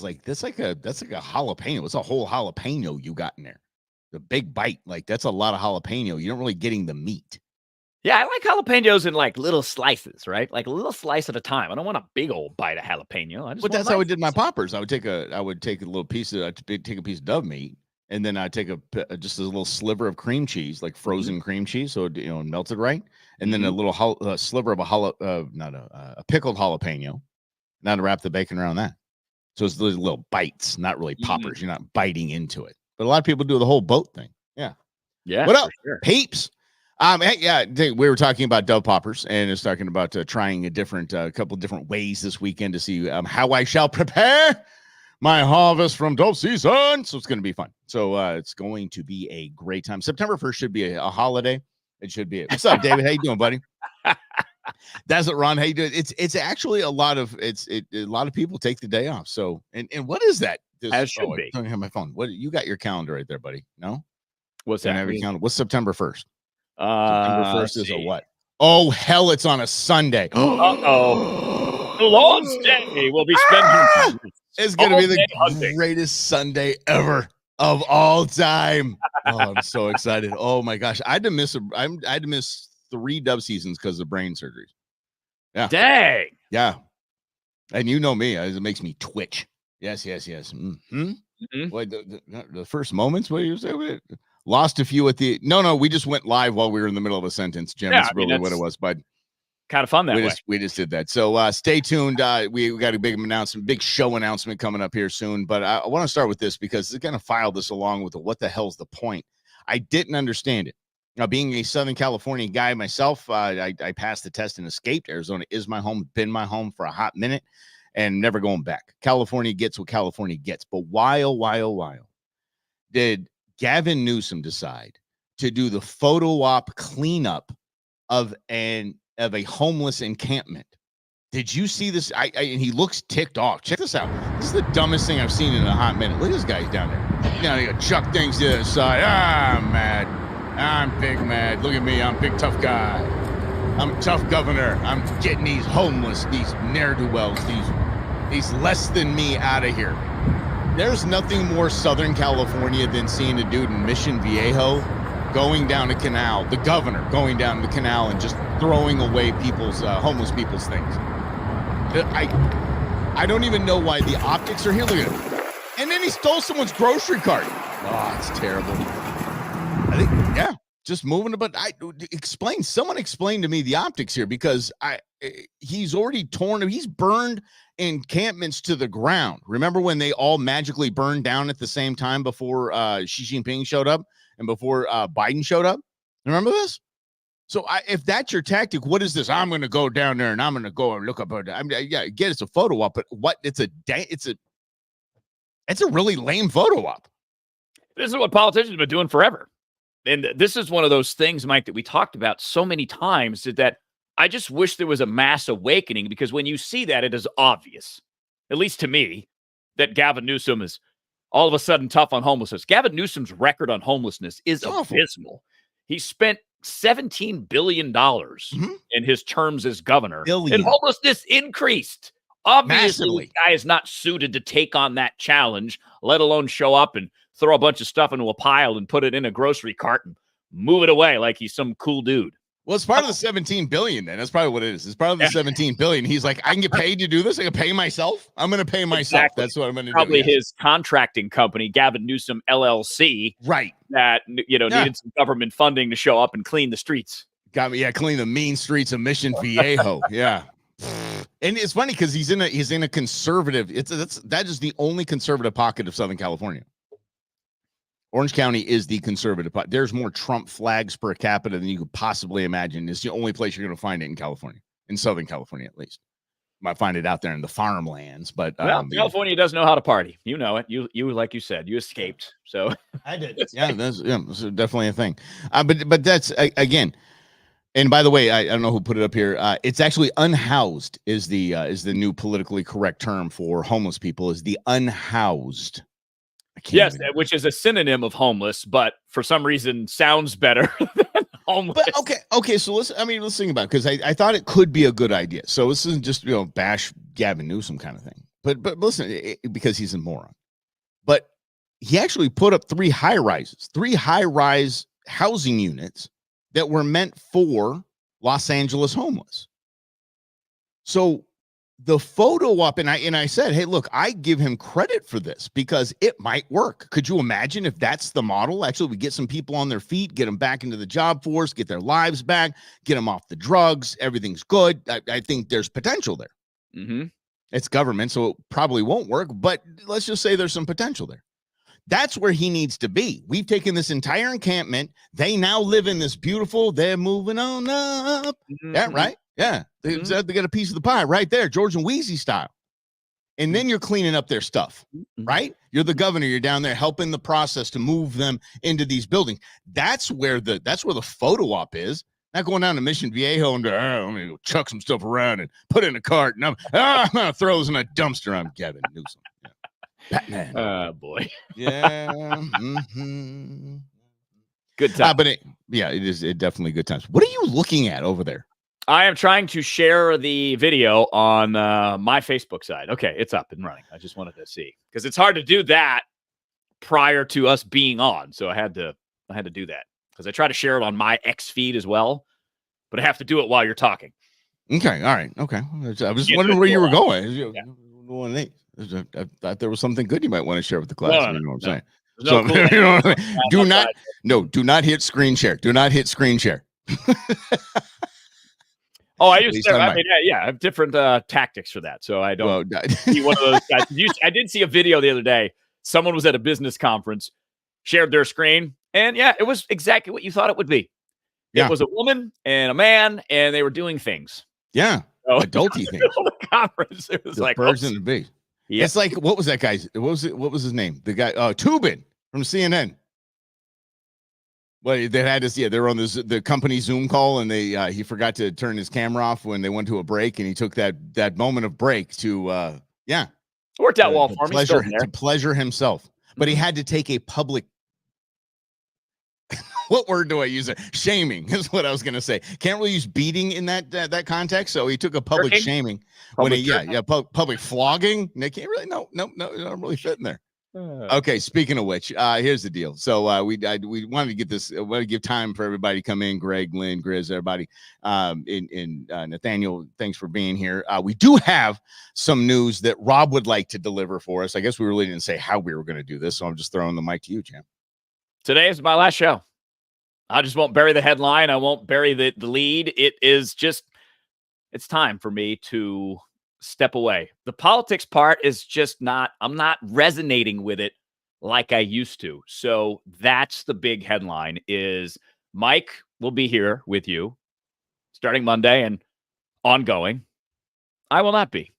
like that's like a jalapeno. It's a whole jalapeno you got in there. The big bite, like that's a lot of jalapeno. You're not really getting the meat. Yeah, I like jalapenos in like little slices, right? Like a little slice at a time. I don't want a big old bite of jalapeno. But that's how I did my poppers. I would take a little piece of take a piece of dove meat, and then I'd take just a little sliver of cream cheese, like frozen cream cheese, so it melted right, and then a little sliver of a pickled jalapeno, and I'd wrap the bacon around that. So it's little bites, not really poppers. You're not biting into it. But a lot of people do the whole boat thing. Yeah. Yeah. What up, peeps? We were talking about dove poppers, and it's talking about trying a couple of different ways this weekend to see how I shall prepare my harvest from dove season. So it's going to be fun. So it's going to be a great time. September 1st should be a holiday. It should be. What's up, David? How you doing, buddy? That's it, Ron. How you doing? It's actually a lot of people take the day off. So and what is that? As should be. I don't have my phone. What you got your calendar right there, buddy? No. What's that? What's September 1st? September 1st is a what? Oh, hell, it's on a Sunday. Uh-oh. The Lord's Day will be spending. It's going to be the greatest Sunday ever of all time. Oh, I'm so excited. Oh, my gosh. I had to miss 3 dove seasons because of brain surgeries. Yeah. Dang. Yeah. And you know me. It makes me twitch. Yes. Mm-hmm. What, the first moments? What do you say? Lost a few at the no. We just went live while we were in the middle of a sentence, Jim. Yeah, that's really what it was, but kind of fun that way. We just did that. So stay tuned. We got a big show announcement coming up here soon. But I want to start with this because it's going to file this along with what the hell's the point? I didn't understand it. Now, being a Southern California guy myself, I passed the test and escaped. Arizona is my home, been my home for a hot minute, and never going back. California gets what California gets. But why did Gavin Newsom decide to do the photo op cleanup of a homeless encampment? Did you see this? And he looks ticked off. Check this out. This is the dumbest thing I've seen in a hot minute. Look at this guy down there. They got chuck things to the side. I'm mad. I'm big mad. Look at me. I'm big tough guy. I'm a tough governor. I'm getting these homeless, these ne'er-do-wells, these less than me out of here. There's nothing more Southern California than seeing a dude in Mission Viejo going down a canal, the governor going down the canal and just throwing away homeless people's things. I don't even know why the optics are here. Look at him. And then he stole someone's grocery cart. Oh, it's terrible. I think, yeah, just moving. But someone explain to me the optics here, because he's already he's burned encampments to the ground. Remember when they all magically burned down at the same time before Xi Jinping showed up and before Biden showed up? Remember this? So if that's your tactic, what is this? I'm going to go down there and I'm going to go and look up. It's a photo op, but what? It's a really lame photo op. This is what politicians have been doing forever. And this is one of those things, Mike, that we talked about so many times, that I just wish there was a mass awakening, because when you see that, it is obvious, at least to me, that Gavin Newsom is all of a sudden tough on homelessness. Gavin Newsom's record on homelessness is abysmal. He spent $17 billion in his terms as governor, and homelessness increased. Obviously, the guy is not suited to take on that challenge, let alone show up and throw a bunch of stuff into a pile and put it in a grocery cart and move it away like he's some cool dude. Well, it's part of the 17 billion then. That's probably what it is. It's part of the 17 billion. He's like, I can get paid to do this. I can pay myself. I'm going to pay myself. Exactly. That's what I'm going to do. Probably his contracting company, Gavin Newsom LLC. Right. That, needed some government funding to show up and clean the streets. Clean the mean streets of Mission Viejo. Yeah. And it's funny because he's in a conservative. That is the only conservative pocket of Southern California. Orange County is the conservative pocket. There's more Trump flags per capita than you could possibly imagine. It's the only place you're going to find it in California, in Southern California at least. You might find it out there in the farmlands, but California does know how to party. You know it. You like you said, you escaped. So I did. That's definitely a thing. But that's again. And by the way, I don't know who put it up here. It's actually unhoused is the new politically correct term for homeless people, is the unhoused. Yes, which is a synonym of homeless, but for some reason sounds better than homeless. But okay. So let's think about it, because I thought it could be a good idea. So this isn't just bash Gavin Newsom kind of thing. But listen, because he's a moron. But he actually put up three high-rise housing units that were meant for Los Angeles homeless. So the photo op, and I said, hey, look, I give him credit for this because it might work. Could you imagine if that's the model? Actually, we get some people on their feet, get them back into the job force, get their lives back, get them off the drugs. Everything's good. I think there's potential there. Mm-hmm. It's government, so it probably won't work, but let's just say there's some potential there. That's where he needs to be. We've taken this entire encampment. They now live in this beautiful, they're moving on up. Mm-hmm. Yeah, right? Yeah. They got a piece of the pie right there, George and Wheezy style. And then you're cleaning up their stuff, right? You're the governor. You're down there helping the process to move them into these buildings. That's where the photo op is. Not going down to Mission Viejo and let me go chuck some stuff around and put it in a cart. And I'm going to throw this in a dumpster. I'm Gavin Newsom. Yeah. Batman. Oh, boy. Yeah. Mm-hmm. Good time. But it is definitely good times. What are you looking at over there? I am trying to share the video on my Facebook side. Okay, it's up and running. I just wanted to see because it's hard to do that prior to us being on. So I had to do that because I try to share it on my X feed as well, but I have to do it while you're talking. Okay, all right, okay. I was wondering where you were going. Yeah. I thought there was something good you might want to share with the class. No, you know what I'm saying? No cool you know what I mean? Do not hit screen share. Do not hit screen share. Oh, I used to. I mean, I have different tactics for that, so I don't be one of those guys. I did see a video the other day. Someone was at a business conference, shared their screen, and it was exactly what you thought it would be. Yeah. It was a woman and a man, and they were doing things. Yeah, so, adulty things. The conference, it was the like birds and the bees. Yeah. It's like what was that guy's? What was his name? The guy Tubin from CNN. Well, they had this. Yeah, they were on the company Zoom call, and he forgot to turn his camera off when they went to a break, and he took that moment of break to it worked out well for me. To pleasure himself, but he had to take a public. What word do I use? Shaming is what I was going to say. Can't really use beating in that context, so he took a public shaming. Public flogging. They can't really. No, not really fitting there. Okay, speaking of which, here's the deal. So we wanted to get this. Want to give time for everybody to come in. Greg, Lynn, Grizz, everybody. Nathaniel, thanks for being here. We do have some news that Rob would like to deliver for us. I guess we really didn't say how we were going to do this, so I'm just throwing the mic to you, champ. Today is my last show. I just won't bury the headline. I won't bury the lead. It is just, it's time for me to step away. The politics part is just I'm not resonating with it like I used to. So that's the big headline is Mike will be here with you starting Monday and ongoing. I will not be.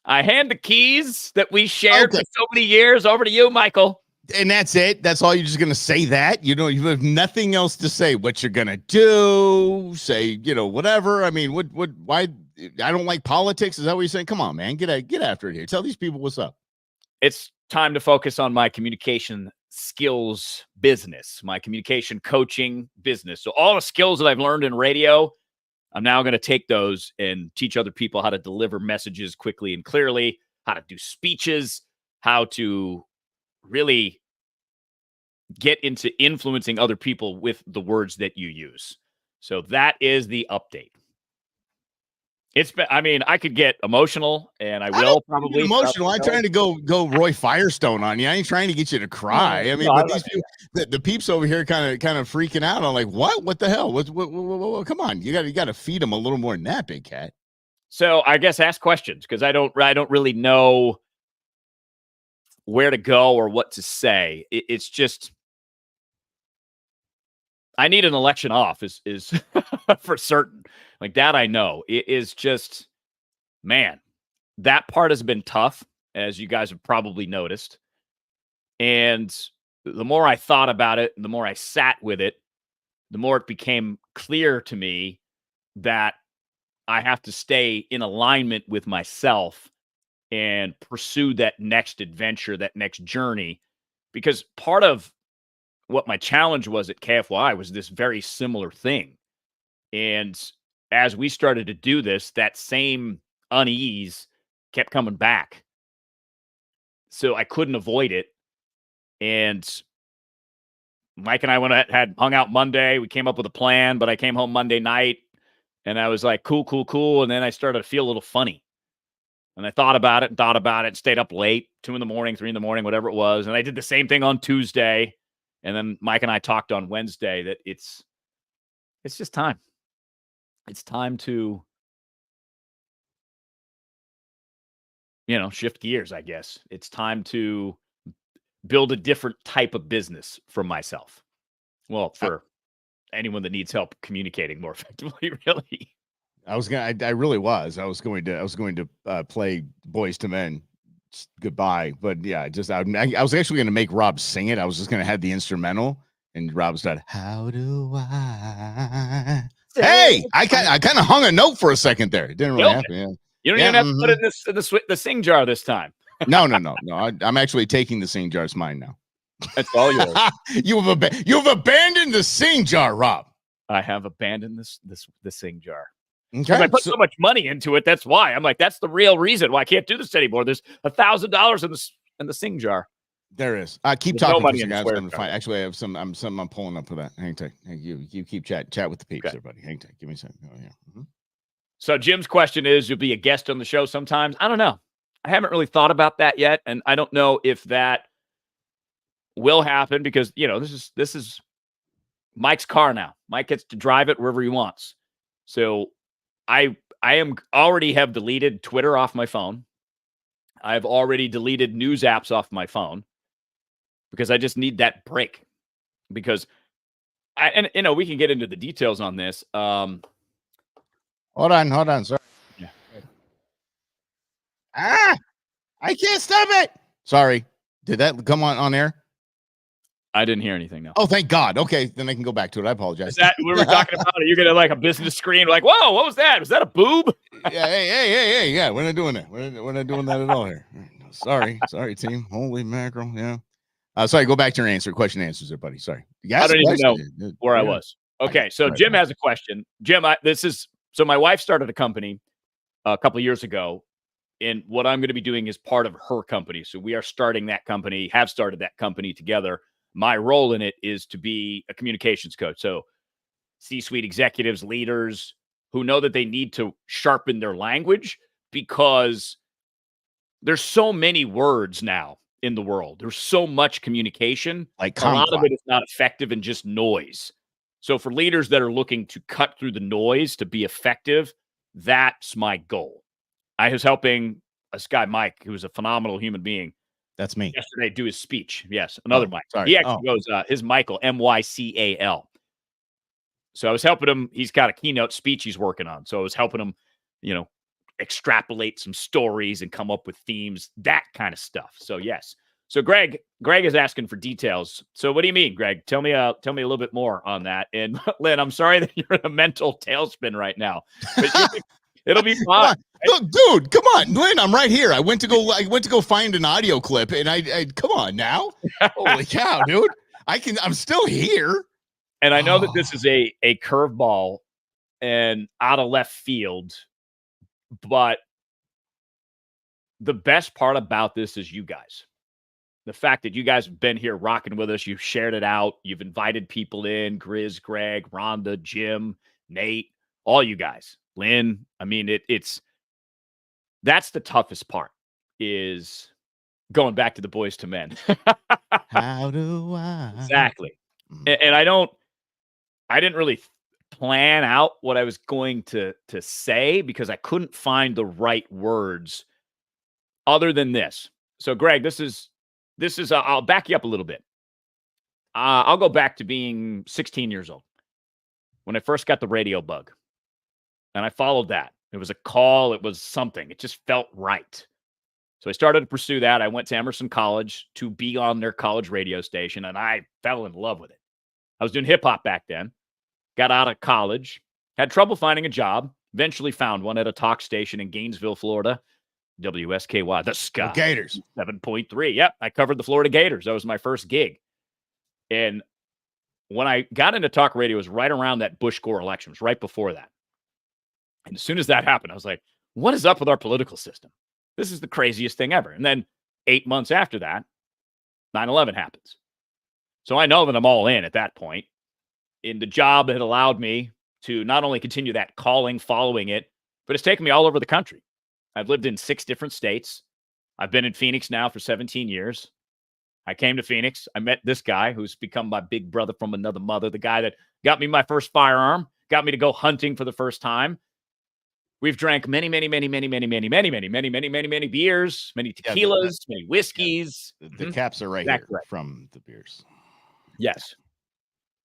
I hand the keys that we shared for so many years over to you, Michael. And that's it. That's all. You're just going to say that, you have nothing else to say. What you're going to do, say, whatever. I mean, why? I don't like politics. Is that what you're saying? Come on, man, get after it here. Tell these people what's up. It's time to focus on my communication skills business, my communication coaching business. So all the skills that I've learned in radio, I'm now going to take those and teach other people how to deliver messages quickly and clearly, how to do speeches, how to really get into influencing other people with the words that you use. So that is the update. It's been, I could get emotional, and I will probably emotional. I'm trying to go Roy Firestone on you. I ain't trying to get you to cry. But these people, the peeps over here kind of freaking out. I'm like, what the hell? What, come on, you got to feed them a little more than that, big cat. So I guess ask questions because I don't really know where to go or what to say. It's just I need an election off is for certain. Like that I know. It is just, man, that part has been tough, as you guys have probably noticed. And the more I thought about it, the more I sat with it, the more it became clear to me that I have to stay in alignment with myself and pursue that next adventure, that next journey. Because part of what my challenge was at KFY was this very similar thing. And as we started to do this, that same unease kept coming back. So I couldn't avoid it. And Mike and I had hung out Monday. We came up with a plan, but I came home Monday night and I was like, cool, cool, cool. And then I started to feel a little funny. And I thought about it and stayed up late, 2 in the morning, 3 in the morning, whatever it was. And I did the same thing on Tuesday. And then Mike and I talked on Wednesday that it's just time. It's time to, shift gears, I guess. It's time to build a different type of business for myself. Well, for anyone that needs help communicating more effectively, really. I really was. I was going to play Boys to Men goodbye, but yeah, I was actually going to make Rob sing it. I was just going to have the instrumental, and Rob started, "How do I?" Hey, I kind of hung a note for a second there. It didn't really happen. Yeah. You don't even have to put it in the sing jar this time. No. I'm actually taking the sing jar. It's mine now. That's all yours. You've abandoned the sing jar, Rob. I have abandoned the sing jar. Okay. I put so much money into it. That's why. I'm like, that's the real reason why I can't do this anymore. There's $1,000 in the sing jar. There is. Keep talking. Actually, I have some. I'm pulling up for that. Hang tight. Hey, you keep chat with the peeps, everybody. Hang tight. Give me a second. Oh yeah. Mm-hmm. So Jim's question is, you'll be a guest on the show sometimes. I don't know. I haven't really thought about that yet, and I don't know if that will happen because this is Mike's car now. Mike gets to drive it wherever he wants. So I already have deleted Twitter off my phone. I've already deleted news apps off my phone because I just need that break. Because we can get into the details on this. Hold on. Sorry. Yeah. I can't stop it. Sorry. Did that come on air? I didn't hear anything. No. Oh, thank God. Okay, then I can go back to it. I apologize. Is that we were talking about? You're gonna like a business screen, like, whoa, what was that? Was that a boob? Yeah. Hey. Yeah, we're not doing that. We're not doing that at all here. Sorry, team. Holy mackerel. Yeah. Sorry. Go back to your question and answers there, buddy. Sorry. I don't even know where I was. Okay, so Jim has a question. Jim, so my wife started a company a couple of years ago, and what I'm going to be doing is part of her company. So we are starting that company, have started that company together. My role in it is to be a communications coach. So C-suite executives, leaders who know that they need to sharpen their language because there's so many words now in the world. There's so much communication. Like a lot of it is not effective and just noise. So for leaders that are looking to cut through the noise to be effective, that's my goal. I was helping this guy, Mike, who's a phenomenal human being. That's me. Yesterday, do his speech. Yes, another Mike. Sorry. He actually goes, his Michael, Mycal. So I was helping him. He's got a keynote speech he's working on. So I was helping him, extrapolate some stories and come up with themes, that kind of stuff. So yes. So Greg is asking for details. So what do you mean, Greg? Tell me a little bit more on that. And Lynn, I'm sorry that you're in a mental tailspin right now. But it'll be fine. Look, dude, come on, Lynn. I'm right here. I went to go find an audio clip, and I come on now. Holy cow, dude! I'm still here. And I know that this is a curveball and out of left field, but the best part about this is you guys. The fact that you guys have been here rocking with us, you've shared it out, you've invited people in, Grizz, Greg, Rhonda, Jim, Nate, all you guys, Lynn. I mean, that's the toughest part is going back to the Boys to Men. How do I? Exactly. And I didn't really plan out what I was going to say because I couldn't find the right words other than this. So Greg, this is I'll back you up a little bit. I'll go back to being 16 years old when I first got the radio bug. And I followed that. It was a call. It was something. It just felt right. So I started to pursue that. I went to Emerson College to be on their college radio station, and I fell in love with it. I was doing hip-hop back then. Got out of college. Had trouble finding a job. Eventually found one at a talk station in Gainesville, Florida. WSKY, the Sky. The Gators. 7.3. Yep, I covered the Florida Gators. That was my first gig. And when I got into talk radio, it was right around that Bush Gore election. It was right before that. And as soon as that happened, I was like, what is up with our political system? This is the craziest thing ever. And then 8 months after that, 9/11 happens. So I know that I'm all in at that point. And the job had allowed me to not only continue that calling, following it, but it's taken me all over the country. I've lived in 6 different states. I've been in Phoenix now for 17 years. I came to Phoenix. I met this guy who's become my big brother from another mother, the guy that got me my first firearm, got me to go hunting for the first time. We've drank many, many, many, many, many, many, many, many, many, many, many, many beers, many Yeah, tequilas, many whiskeys. The caps are right That's here right. from the beers. Yes.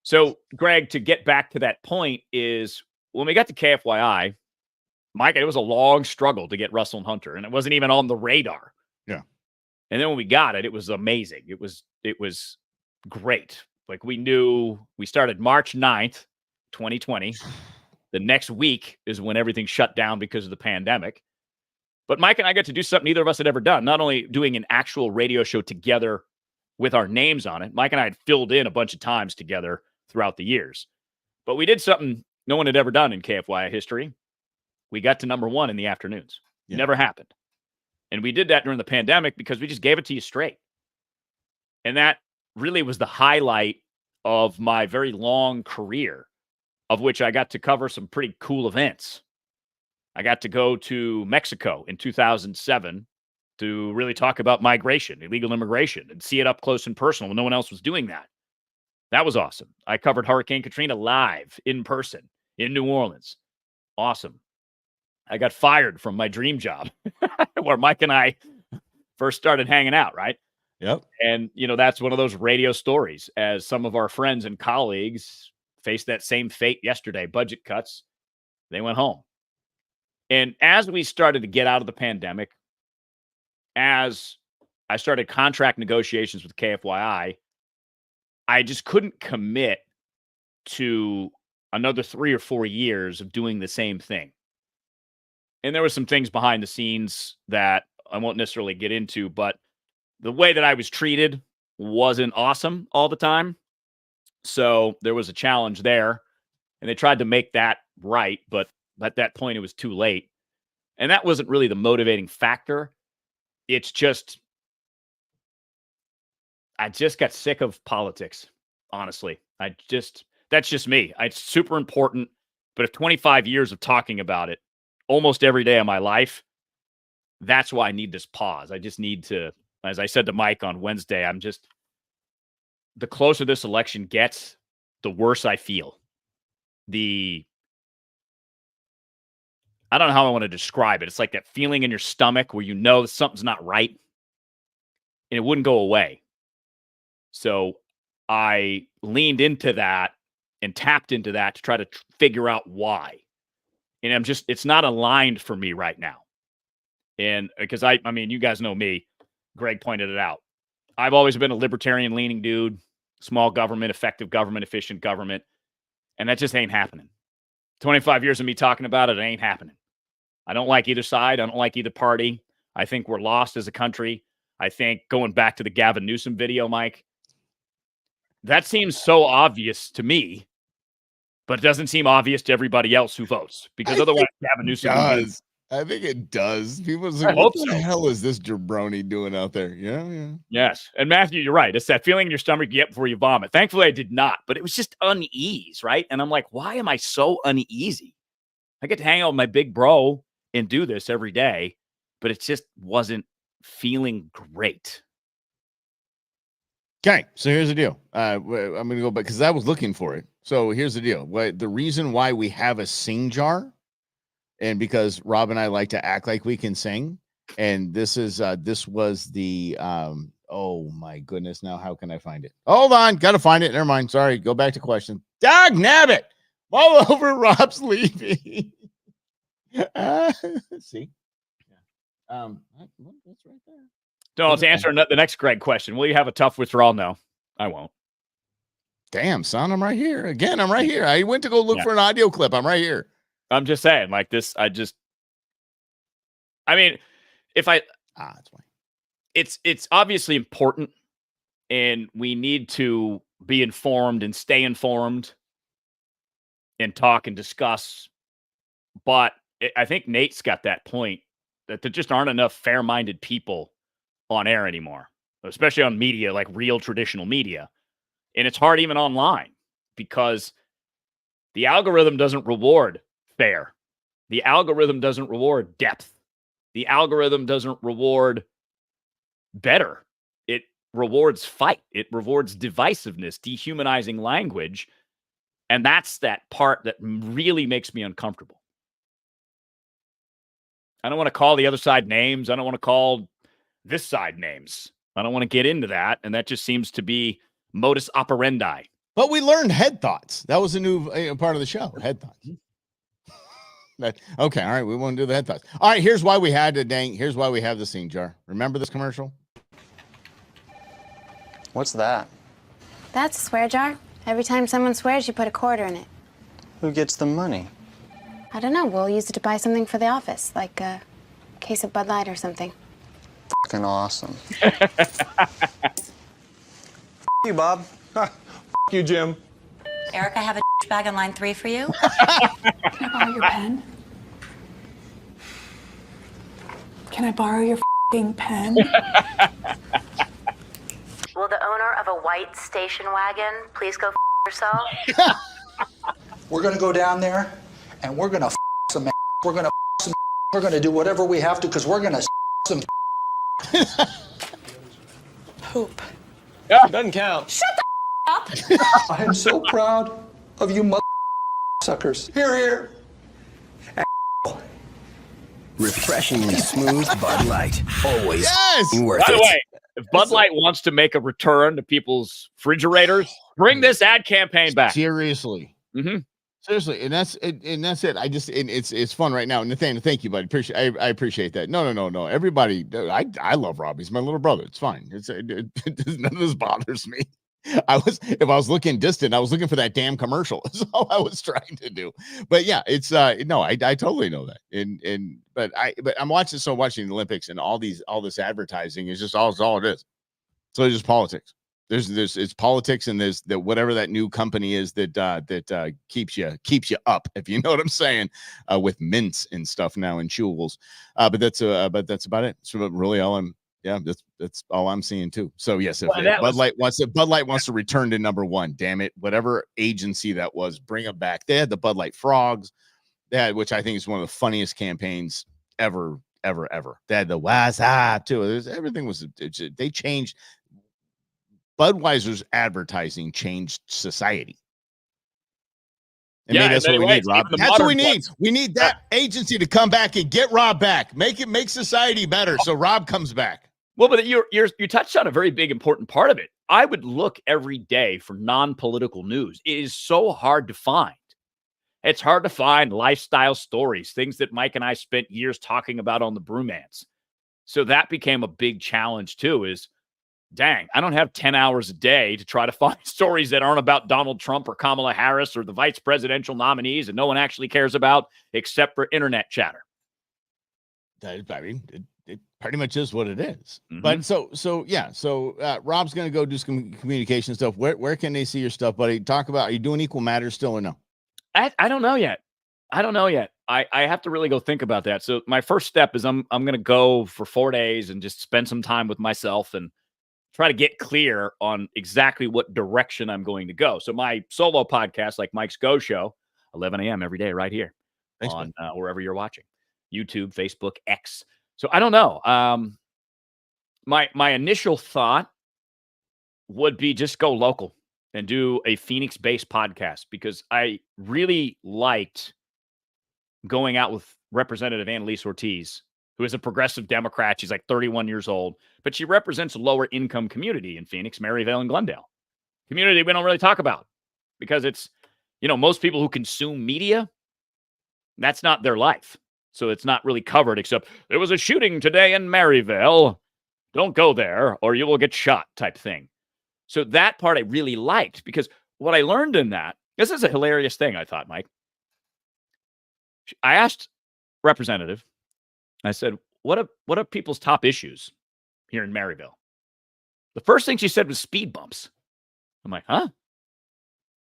So, Greg, to get back to that point is when we got to KFYI, Mike, it was a long struggle to get Russell and Hunter, and it wasn't even on the radar. Yeah. And then when we got it, it was amazing. It was great. Like we knew we started March 9th, 2020. The next week is when everything shut down because of the pandemic. But Mike and I got to do something neither of us had ever done, not only doing an actual radio show together with our names on it. Mike and I had filled in a bunch of times together throughout the years. But we did something no one had ever done in KFYI history. We got to number 1 in the afternoons. Yeah. Never happened. And we did that during the pandemic because we just gave it to you straight. And that really was the highlight of my very long career, of which I got to cover some pretty cool events. I got to go to Mexico in 2007 to really talk about migration, illegal immigration, and see it up close and personal when no one else was doing that. That was awesome. I covered Hurricane Katrina live in person in New Orleans. Awesome. I got fired from my dream job where Mike and I first started hanging out, right? Yep. And, that's one of those radio stories as some of our friends and colleagues faced that same fate yesterday, budget cuts. They went home. And as we started to get out of the pandemic, as I started contract negotiations with KFYI, I just couldn't commit to another 3 or 4 years of doing the same thing. And there were some things behind the scenes that I won't necessarily get into, but the way that I was treated wasn't awesome all the time. So there was a challenge there, and they tried to make that right, but at that point it was too late. And that wasn't really the motivating factor. It's just, I just got sick of politics, honestly. That's just me. It's super important, but if 25 years of talking about it almost every day of my life, that's why I need this pause. I just need to, as I said to Mike on Wednesday, the closer this election gets, the worse I feel. I don't know how I want to describe it. It's like that feeling in your stomach where you know something's not right and it wouldn't go away. So I leaned into that and tapped into that to try to figure out why. And it's not aligned for me right now. And because I mean, you guys know me, Greg pointed it out. I've always been a libertarian leaning dude, small government, effective government, efficient government. And that just ain't happening. 25 years of me talking about it, it ain't happening. I don't like either side. I don't like either party. I think we're lost as a country. I think going back to the Gavin Newsom video, Mike, that seems so obvious to me, but it doesn't seem obvious to everybody else who votes because otherwise Gavin Newsom does. I think it does. People say, what the hell is this jabroni doing out there? Yeah. Yes. And Matthew, you're right. It's that feeling in your stomach you get before you vomit. Thankfully, I did not, but it was just unease, right? And I'm like, why am I so uneasy? I get to hang out with my big bro and do this every day, but it just wasn't feeling great. Okay, so here's the deal. I'm going to go back because I was looking for it. So here's the deal. The reason why we have a sing jar, and because Rob and I like to act like we can sing, and this was the oh my goodness, now how can I find it? Hold on, gotta find it. Never mind. Sorry, go back to question. Dog nabbit, all over Rob's leaving. See, that's right there. No, to answer the next Greg question, will you have a tough withdrawal? No, I won't. Damn, son, I'm right here. Again, I'm right here. I went to go look for an audio clip. I'm right here. I'm just saying, like this, that's fine. It's obviously important, and we need to be informed and stay informed and talk and discuss. But I think Nate's got that point that there just aren't enough fair-minded people on air anymore, especially on media, like real traditional media. And it's hard even online because the algorithm doesn't reward fair. The algorithm doesn't reward depth. The algorithm doesn't reward better. It rewards fight. It rewards divisiveness, dehumanizing language. And that's that part that really makes me uncomfortable. I don't want to call the other side names. I don't want to call this side names. I don't want to get into that. And that just seems to be modus operandi. But we learned head thoughts. That was a new part of the show. Head thoughts. Okay, all right. We won't do the head thoughts. All right, here's why we had to here's why we have the scene jar. Remember this commercial? What's that? That's a swear jar. Every time someone swears, you put a quarter in it. Who gets the money? I don't know. We'll use it to buy something for the office, like a case of Bud Light or something. Fucking awesome. You, Bob. You, Jim. Eric, I have a bag on line 3 for you. Can I borrow your pen? Can I borrow your f***ing pen? Will the owner of a white station wagon please go yourself? We're gonna go down there and we're gonna some. We're gonna some. We're gonna do whatever we have to because we're gonna some. Poop. Yeah, doesn't count. Shut the up! I am so proud of you, mother suckers. Here. Refreshingly smooth Bud Light. Always worth By the it. way, if Bud Light wants to make a return to people's refrigerators, bring this ad campaign back. Seriously. Mm-hmm. Seriously, and that's it. It's fun right now. Nathaniel, thank you, buddy. I appreciate that. No. Everybody, I love Robbie. He's my little brother. It's fine. None of this bothers me. If I was looking distant, I was looking for that damn commercial. That's all I was trying to do. But yeah, it's no, I totally know that. But I'm watching the Olympics and all this advertising is just all it is. So it's just politics. It's politics, and there's that whatever that new company is that keeps you up, if you know what I'm saying, with mints and stuff now and chewables. But that's about it. So really that's all I'm seeing too. So yes, if Bud Light wants to return to number one, damn it, whatever agency that was, bring it back. They had the Bud Light frogs, which I think is one of the funniest campaigns ever. They had the what's up too. Everything was they changed. Budweiser's advertising changed society. And maybe that's what we need, Rob. That's what we need. We need that agency to come back and get Rob back. Make society better so Rob comes back. Well, but you touched on a very big, important part of it. I would look every day for non-political news. It is so hard to find. It's hard to find lifestyle stories, things that Mike and I spent years talking about on the Brewmans. So that became a big challenge too, is dang, I don't have 10 hours a day to try to find stories that aren't about Donald Trump or Kamala Harris or the vice presidential nominees that no one actually cares about except for internet chatter. I mean, it pretty much is what it is. Mm-hmm. But so Rob's going to go do some communication stuff. Where can they see your stuff, buddy? Are you doing Equal Matters still or no? I don't know yet. I have to really go think about that. So my first step is I'm going to go for 4 days and just spend some time with myself and try to get clear on exactly what direction I'm going to go. So my solo podcast, like Mike's Go Show, 11 a.m. every day right here. Thanks, on wherever you're watching, YouTube, Facebook, X. So I don't know. My initial thought would be just go local and do a Phoenix-based podcast because I really liked going out with Representative Annalise Ortiz, who is a progressive Democrat. She's like 31 years old, but she represents a lower income community in Phoenix, Maryvale, and Glendale. Community we don't really talk about because it's, most people who consume media, that's not their life. So it's not really covered except there was a shooting today in Maryvale. Don't go there or you will get shot type thing. So that part I really liked because what I learned in that, this is a hilarious thing, I thought, Mike. I asked Representative, I said, what are people's top issues here in Maryville? The first thing she said was speed bumps. I'm like, huh?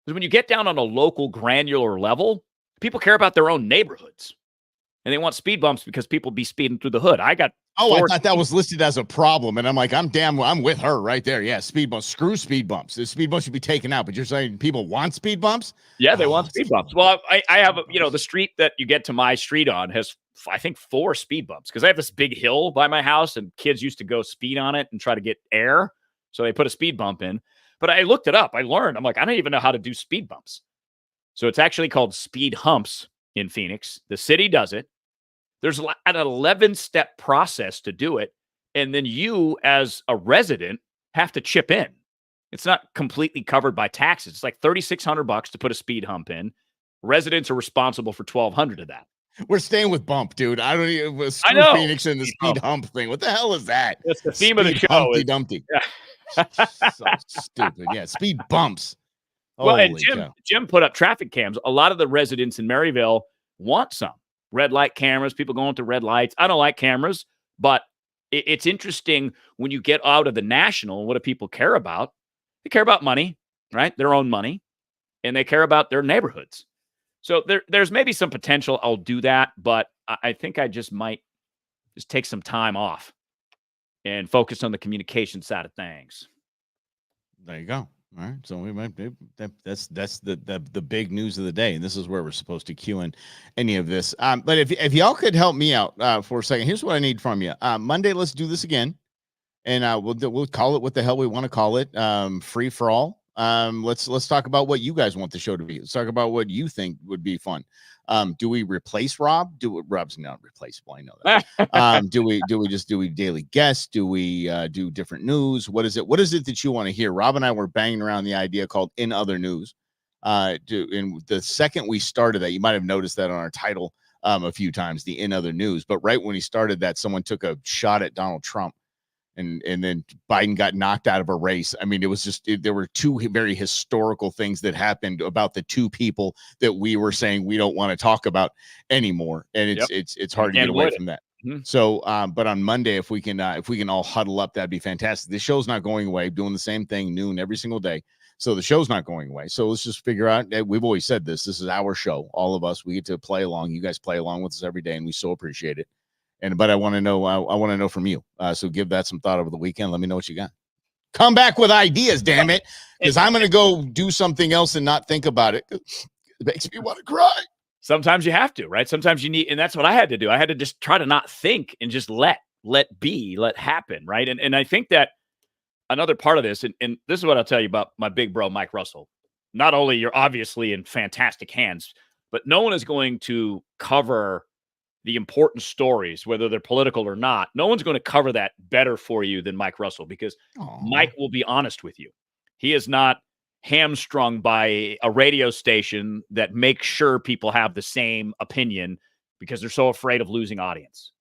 Because when you get down on a local granular level, people care about their own neighborhoods. and they want speed bumps because people be speeding through the hood. I got I thought that was listed as a problem, and I'm like, I'm with her right there. Yeah, speed bumps. Screw speed bumps. The speed bumps should be taken out. But you're saying people want speed bumps? Yeah, they want speed bumps. Well, I have the street that you get to my street on has I think 4 speed bumps because I have this big hill by my house, and kids used to go speed on it and try to get air, so they put a speed bump in. But I looked it up. I learned. I'm like, I don't even know how to do speed bumps. So it's actually called speed humps in Phoenix. The city does it. There's an 11-step process to do it. And then you, as a resident, have to chip in. It's not completely covered by taxes. It's like $3,600 to put a speed hump in. Residents are responsible for $1,200 of that. We're staying with bump, dude. I don't even I know. Phoenix and the speed hump thing. What the hell is that? That's the theme of the show. Humpty Dumpty. Yeah. So stupid. Yeah, speed bumps. Well, and Holy cow. Jim put up traffic cams. A lot of the residents in Maryville want some red light cameras, people going through red lights. I don't like cameras, but it's interesting when you get out of the national, what do people care about? They care about money, right? Their own money, and they care about their neighborhoods. So there's maybe some potential I'll do that, but I think I just might just take some time off and focus on the communication side of things. There you go. All right, so we might that's the big news of the day, and this is where we're supposed to cue in any of this. But if y'all could help me out for a second, here's what I need from you. Monday, let's do this again, and we'll call it what the hell we want to call it. Free for all. Let's talk about what you guys want the show to be. Let's talk about what you think would be fun. Do we replace Rob? Rob's not replaceable. I know that. Do we daily guests? Do we do different news? What is it that you want to hear? Rob and I were banging around the idea called In Other News. In the second we started that, you might have noticed that on our title a few times, the In Other News. But right when he started that, someone took a shot at Donald Trump. And then Biden got knocked out of a race. I mean, it was just there were 2 very historical things that happened about the 2 people that we were saying we don't want to talk about anymore. And it's hard to get away from that. Mm-hmm. So, but on Monday, if we can all huddle up, that'd be fantastic. The show's not going away. Doing the same thing noon every single day. So the show's not going away. So let's just figure out. We've always said this is our show. All of us, we get to play along. You guys play along with us every day, and we so appreciate it. But I want to know. I want to know from you. So give that some thought over the weekend. Let me know what you got. Come back with ideas, damn it, because I'm going to go do something else and not think about it. It makes me want to cry. Sometimes you have to, right? Sometimes you need, and that's what I had to do. I had to just try to not think and just let be, let happen, right? And I think that another part of this, and this is what I'll tell you about my big bro, Mike Russell. Not only you're obviously in fantastic hands, but no one is going to cover the important stories, whether they're political or not. No one's going to cover that better for you than Mike Russell, because Mike will be honest with you. He is not hamstrung by a radio station that makes sure people have the same opinion because they're so afraid of losing audience.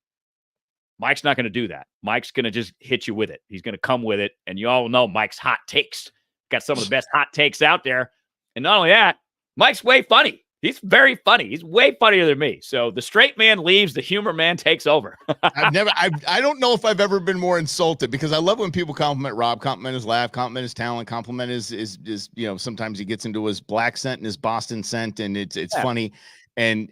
Mike's not going to do that. Mike's going to just hit you with it. He's going to come with it. And you all know Mike's hot takes. Got some of the best hot takes out there. And not only that, Mike's way funny. He's very funny. He's way funnier than me. So the straight man leaves, the humor man takes over. I don't know if I've ever been more insulted, because I love when people compliment Rob, compliment his laugh, compliment his talent, compliment his sometimes he gets into his black scent and his Boston scent, and it's funny. And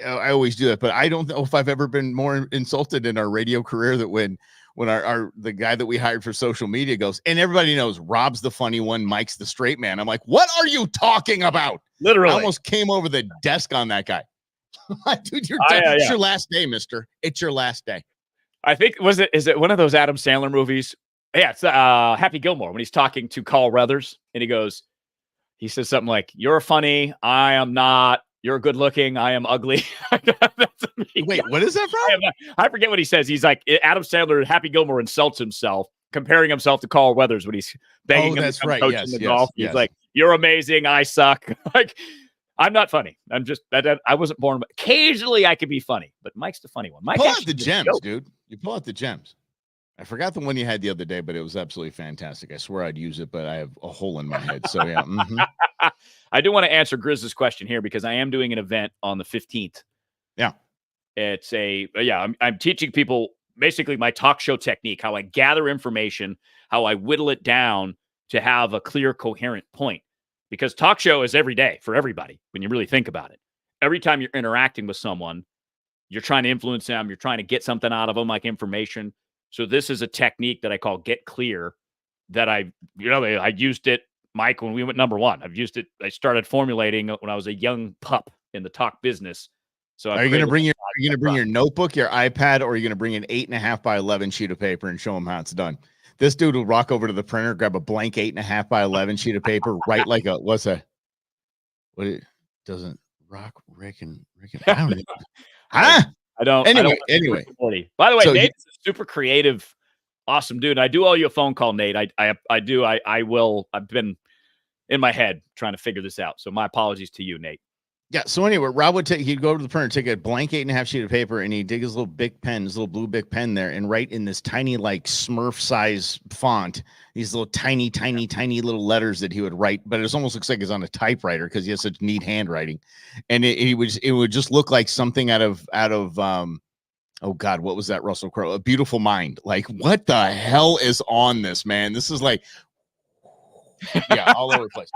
I always do that, but I don't know if I've ever been more insulted in our radio career that when the guy that we hired for social media goes, and everybody knows Rob's the funny one, Mike's the straight man. I'm like, what are you talking about? Literally. I almost came over the desk on that guy. Dude, it's your last day, mister. It's your last day. I think, is it one of those Adam Sandler movies? Yeah, it's Happy Gilmore, when he's talking to Carl Weathers, and he says something like, "You're funny, I am not. You're good looking, I am ugly." Wait, what is that from? I forget what he says. He's like, Adam Sandler, Happy Gilmore insults himself, comparing himself to Carl Weathers when he's begging him to come coach in the golf. He's like, "You're amazing, I suck." Like, I'm not funny. I'm just I wasn't born. Occasionally I could be funny, but Mike's the funny one. Mike, pull out the gems, dude. You pull out the gems. I forgot the one you had the other day, but it was absolutely fantastic. I swear I'd use it, but I have a hole in my head. So yeah. Mm-hmm. I do want to answer Grizz's question here, because I am doing an event on the 15th. Yeah. It's I'm teaching people basically my talk show technique, how I gather information, how I whittle it down to have a clear, coherent point. Because talk show is every day for everybody when you really think about it. every time you're interacting with someone, you're trying to influence them. You're trying to get something out of them, like information. So this is a technique that I call get clear that I used it, Mike, when we went number one. I've used it. I started formulating when I was a young pup in the talk business. So are you going to bring your notebook, your iPad, or are you going to bring an 8.5 by 11 sheet of paper and show them how it's done? This dude will walk over to the printer, grab a blank 8.5 by 11 sheet of paper, write like a, what's that? What it doesn't rock, Rick and I don't know. Huh? I don't. Anyway. By the way, So Nate's a super creative, awesome dude. I do owe you a phone call, Nate. I do. I will. I've been in my head trying to figure this out. So my apologies to you, Nate. Yeah. So anyway, Rob he'd go to the printer, take a blank 8.5 sheet of paper, and he'd dig his little big pen, his little blue big pen there, and write in this tiny, like Smurf size font, these little tiny little letters that he would write. But it almost looks like it's on a typewriter because he has such neat handwriting, and it would just look like something out of oh God, what was that, Russell Crowe? A Beautiful Mind. Like, what the hell is on this, man? This is like, yeah, all over the place.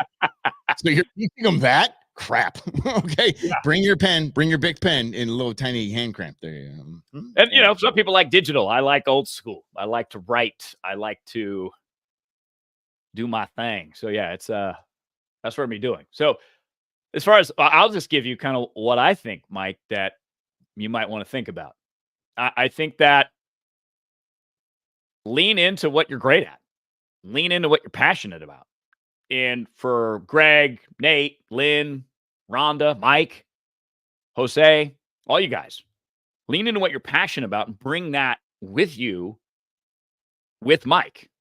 So you're teaching them that? Crap. Okay. Yeah. Bring your pen, bring your big pen in a little tiny hand cramp there. And some people like digital. I like old school. I like to write. I like to do my thing. So yeah, it's that's what I'm doing. So as far as I'll just give you kind of what I think, Mike, that you might want to think about. I think that lean into what you're great at. Lean into what you're passionate about. And for Greg, Nate, Lynn, Rhonda, Mike, Jose, all you guys, lean into what you're passionate about and bring that with you with Mike.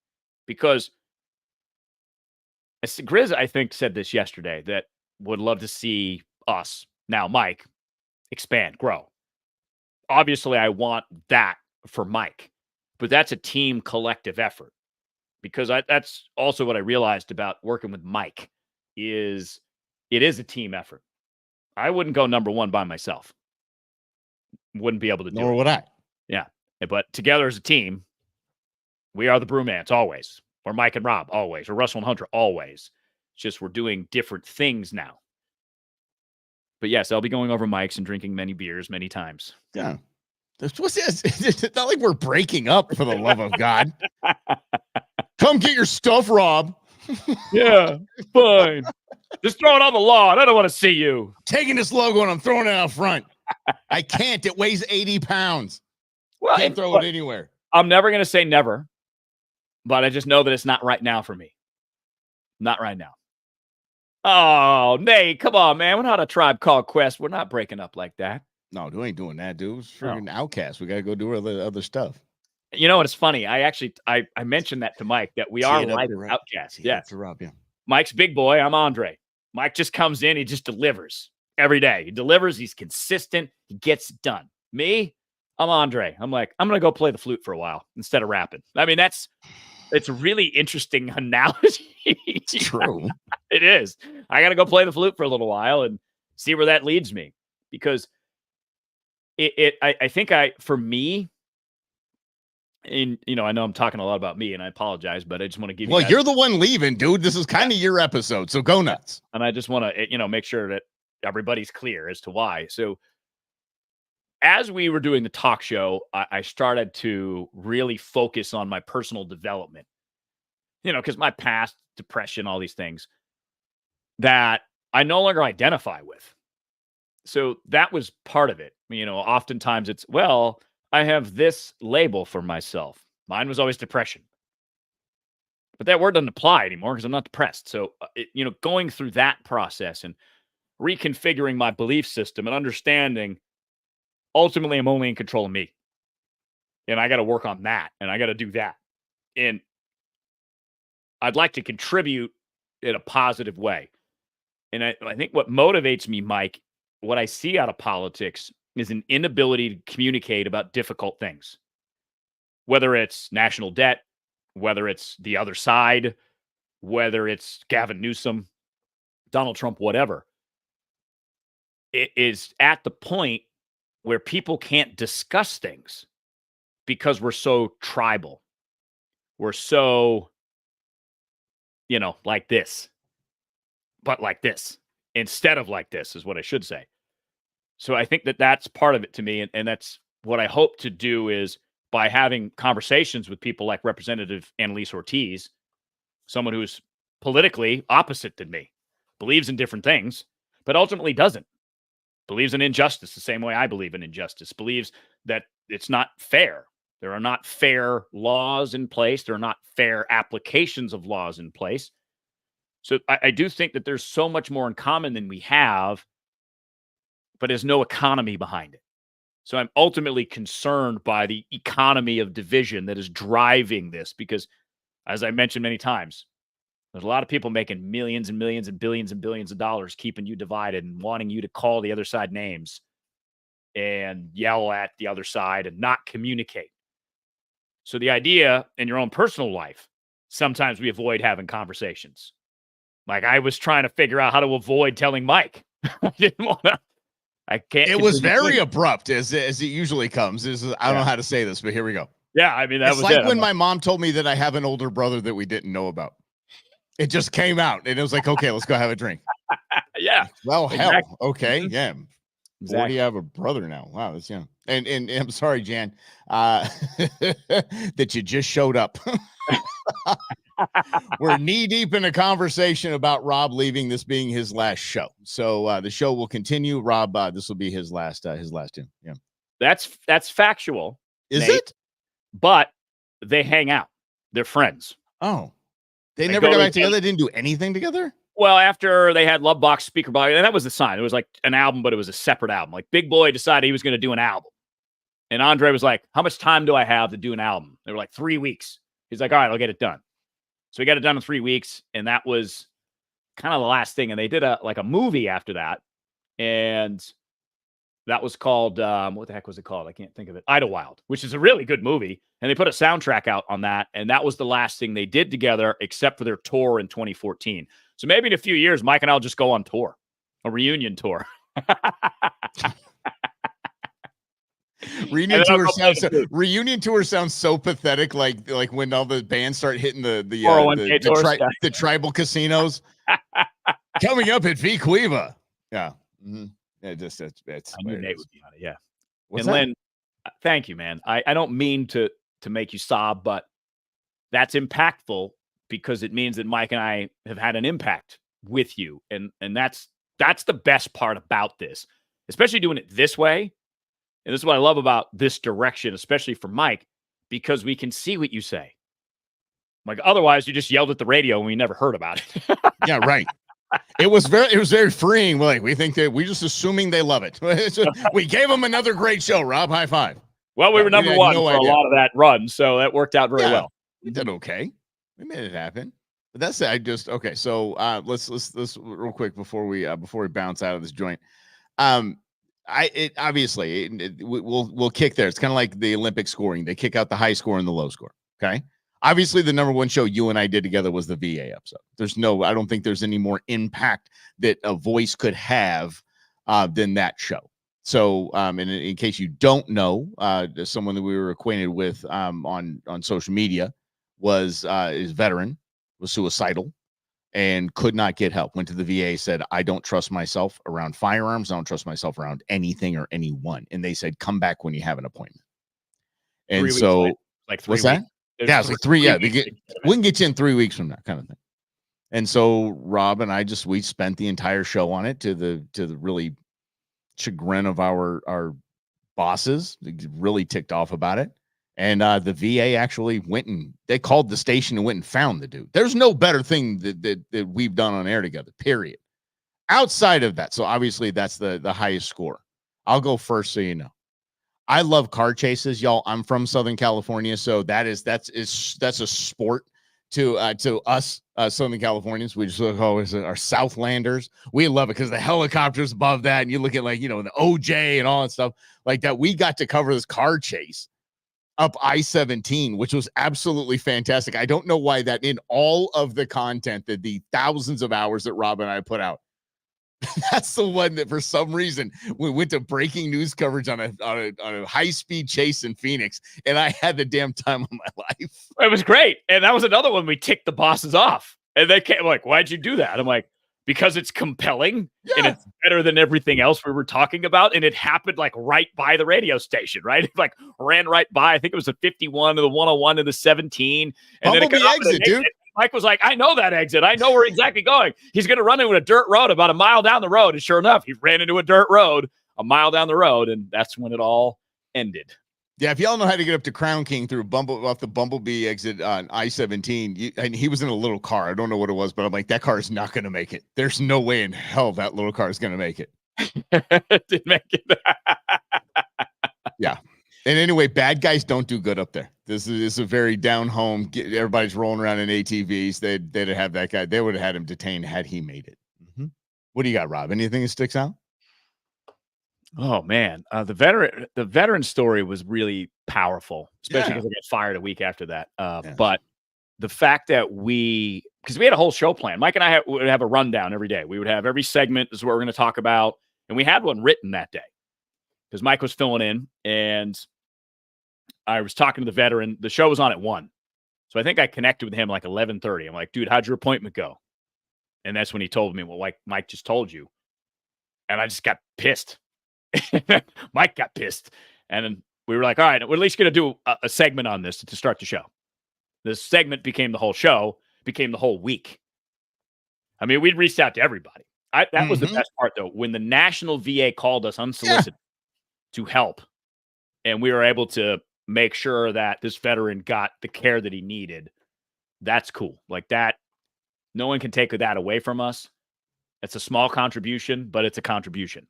Because Grizz, I think, said this yesterday, that would love to see us, now Mike, expand, grow. Obviously, I want that for Mike, but that's a team collective effort. Because that's also what I realized about working with Mike is it is a team effort. I wouldn't go number one by myself. Wouldn't be able to do it. Nor would I. Yeah. But together as a team, we are the Brewmans always. Or Mike and Rob always. Or Russell and Hunter always. It's just we're doing different things now. But yes, I'll be going over Mike's and drinking many beers many times. Yeah. What's this? It's not like we're breaking up, for the love of God. Come get your stuff, Rob. Yeah, fine. Just throw it on the lawn. I don't want to see you. Taking this logo and I'm throwing it out front. I can't. It weighs 80 pounds. Well, can't throw it anywhere. I'm never going to say never, but I just know that it's not right now for me. Not right now. Oh, Nate, come on, man. We're not a Tribe Called Quest. We're not breaking up like that. No, we ain't doing that, dude. It's freaking Outcast. We got to go do other stuff. You know what? It's funny. I mentioned that to Mike that we are like Outcast. Yeah. Rob, yeah. Mike's big boy. I'm Andre. Mike just comes in. He just delivers every day. He delivers. He's consistent. He gets it done. Me, I'm Andre. I'm like, I'm going to go play the flute for a while instead of rapping. I mean, it's a really interesting analogy. It's true. It is. I got to go play the flute for a little while and see where that leads me. Because I think for me, and I know I'm talking a lot about me and I apologize, but I just want to give you. Well, you're the one leaving, dude. This is kind of your episode, so go nuts. And I just want to, make sure that everybody's clear as to why. So as we were doing the talk show, I started to really focus on my personal development, because my past, depression, all these things that I no longer identify with. So that was part of it. Oftentimes it's, I have this label for myself. Mine was always depression. But that word doesn't apply anymore because I'm not depressed. So, going through that process and reconfiguring my belief system and understanding ultimately I'm only in control of me. And I got to work on that and I got to do that. And I'd like to contribute in a positive way. And I think what motivates me, Mike, what I see out of politics is an inability to communicate about difficult things, whether it's national debt, whether it's the other side, whether it's Gavin Newsom, Donald Trump, whatever. It is at the point where people can't discuss things because we're so tribal. We're so, like this, but like this instead of like this is what I should say. So I think that that's part of it to me. And that's what I hope to do is by having conversations with people like Representative Annalise Ortiz, someone who's politically opposite than me, believes in different things, but ultimately doesn't. Believes in injustice the same way I believe in injustice, believes that it's not fair. There are not fair laws in place. There are not fair applications of laws in place. So I do think that there's so much more in common than we have, but there's no economy behind it. So I'm ultimately concerned by the economy of division that is driving this because, as I mentioned many times, there's a lot of people making millions and millions and billions of dollars keeping you divided and wanting you to call the other side names and yell at the other side and not communicate. So the idea in your own personal life, sometimes we avoid having conversations. Like I was trying to figure out how to avoid telling Mike. I didn't want to. I can't. It was very abrupt as it usually comes. I don't know how to say this, but here we go. Yeah, I mean, that it's was like when my mom told me that I have an older brother that we didn't know about. It just came out, and it was like, okay, let's go have a drink. Yeah. Well, exactly. hell, okay, yeah. Exactly. 40, I have a brother now. Wow, that's young. And I'm sorry, Jan, that you just showed up. We're knee deep in a conversation about Rob leaving, this being his last show. So the show will continue. Rob, this will be his last tune. Yeah, that's factual. Is Nate, it? But they hang out. They're friends. Oh, they never got back together. They didn't do anything together. Well, after they had Love Box Speaker Box, and that was the sign. It was like an album, but it was a separate album. Like Big Boy decided he was going to do an album. And Andre was like, how much time do I have to do an album? They were like 3 weeks. He's like, all right, I'll get it done. So he got it done in 3 weeks. And that was kind of the last thing. And they did a movie after that. And that was called, what the heck was it called? I can't think of it. Idlewild, which is a really good movie. And they put a soundtrack out on that. And that was the last thing they did together, except for their tour in 2014. So maybe in a few years, Mike and I'll just go on tour, a reunion tour. Reunion tour sounds so pathetic. Like when all the bands start hitting the tribal casinos. Coming up at V Quiva. Yeah. Mm-hmm. It's I knew Nate would be on it. Yeah. What's and that? Lynn, thank you, man. I don't mean to make you sob, but that's impactful because it means that Mike and I have had an impact with you. And that's the best part about this, especially doing it this way. And this is what I love about this direction, especially for Mike, because we can see what you say. Like otherwise you just yelled at the radio and we never heard about it. Yeah, right. It was very freeing. We think that we just assuming they love it. We gave them another great show, Rob. High five. Well, we were number one for a lot of that run, so that worked out very well. We did okay. We made it happen. But that's it. Okay. So let's real quick before we bounce out of this joint. We'll kick there. It's kind of like the Olympic scoring. They kick out the high score and the low score. Okay. Obviously, the number one show you and I did together was the VA episode. I don't think there's any more impact that a voice could have than that show. So, in case you don't know, someone that we were acquainted with on social media is veteran, was suicidal, and could not get help. Went to the VA, said, I don't trust myself around firearms. I don't trust myself around anything or anyone. And they said, come back when you have an appointment. And so, what's that? Yeah, it's like 3. Yeah, we can get you in 3 weeks from that kind of thing. And so Rob and I we spent the entire show on it to the really chagrin of our bosses. They really ticked off about it. And the VA actually they called the station and went and found the dude. There's no better thing that we've done on air together, period. Outside of that. So obviously that's the highest score. I'll go first so you know. I love car chases, y'all. I'm from Southern California, so that's a sport to us Southern Californians. We just always are Southlanders. We love it because the helicopters above that, and you look at the OJ and all that stuff like that. We got to cover this car chase up I-17, which was absolutely fantastic. I don't know why that in all of the content that the thousands of hours that Rob and I put out. That's the one that for some reason we went to breaking news coverage on a high-speed chase in Phoenix, and I had the damn time of my life. It was great. And that was another one we ticked the bosses off. And they came like, why'd you do that? I'm like, because it's compelling Yeah. and it's better than everything else we were talking about. And it happened like right by the radio station, right? It like ran right by. I think it was the 51 to the 101 to the 17. And then it Bumblebee got exit, dude. Mike was like, I know that exit. I know where exactly going. He's going to run into a dirt road about a mile down the road. And sure enough, he ran into a dirt road a mile down the road. And that's when it all ended. Yeah, if y'all know how to get up to Crown King through off the Bumblebee exit on I-17, and he was in a little car. I don't know what it was, but I'm like, that car is not going to make it. There's no way in hell that little car is going to make it. Didn't make it. Yeah. And anyway, bad guys don't do good up there. This is a very down home. Everybody's rolling around in ATVs. They'd have that guy. They would have had him detained had he made it. Mm-hmm. What do you got, Rob? Anything that sticks out? Oh man, the veteran story was really powerful, especially because I got fired a week after that. But the fact that because we had a whole show plan, Mike and I would have a rundown every day. We would have every segment. This is what we're going to talk about, and we had one written that day because Mike was filling in, and I was talking to the veteran. The show was on at 1, so I think I connected with him like 11:30. I'm like, dude, how'd your appointment go? And that's when he told me, well, like Mike just told you, and I just got pissed. Mike got pissed, and then we were like, all right, we're at least going to do a segment on this to start the show. This segment became the whole show, became the whole week. I mean, we'd reached out to everybody. That was the best part, though, when the national VA called us unsolicited to help, and we were able to make sure that this veteran got the care that he needed. That's cool. Like that, no one can take that away from us. It's a small contribution, but it's a contribution.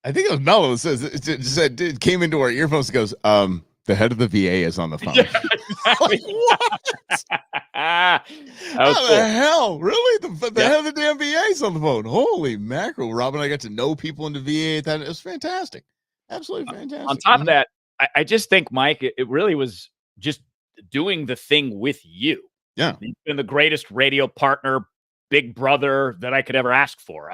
I think it was Mello that says it came into our earphones and goes, the head of the VA is on the phone. Yeah, like, what? How the hell? Really? The head of the damn VA is on the phone. Holy mackerel. Rob and I got to know people in the VA. It was fantastic. Absolutely fantastic. On top of that, I just think, Mike, it really was just doing the thing with you. Yeah. You've been the greatest radio partner, big brother that I could ever ask for.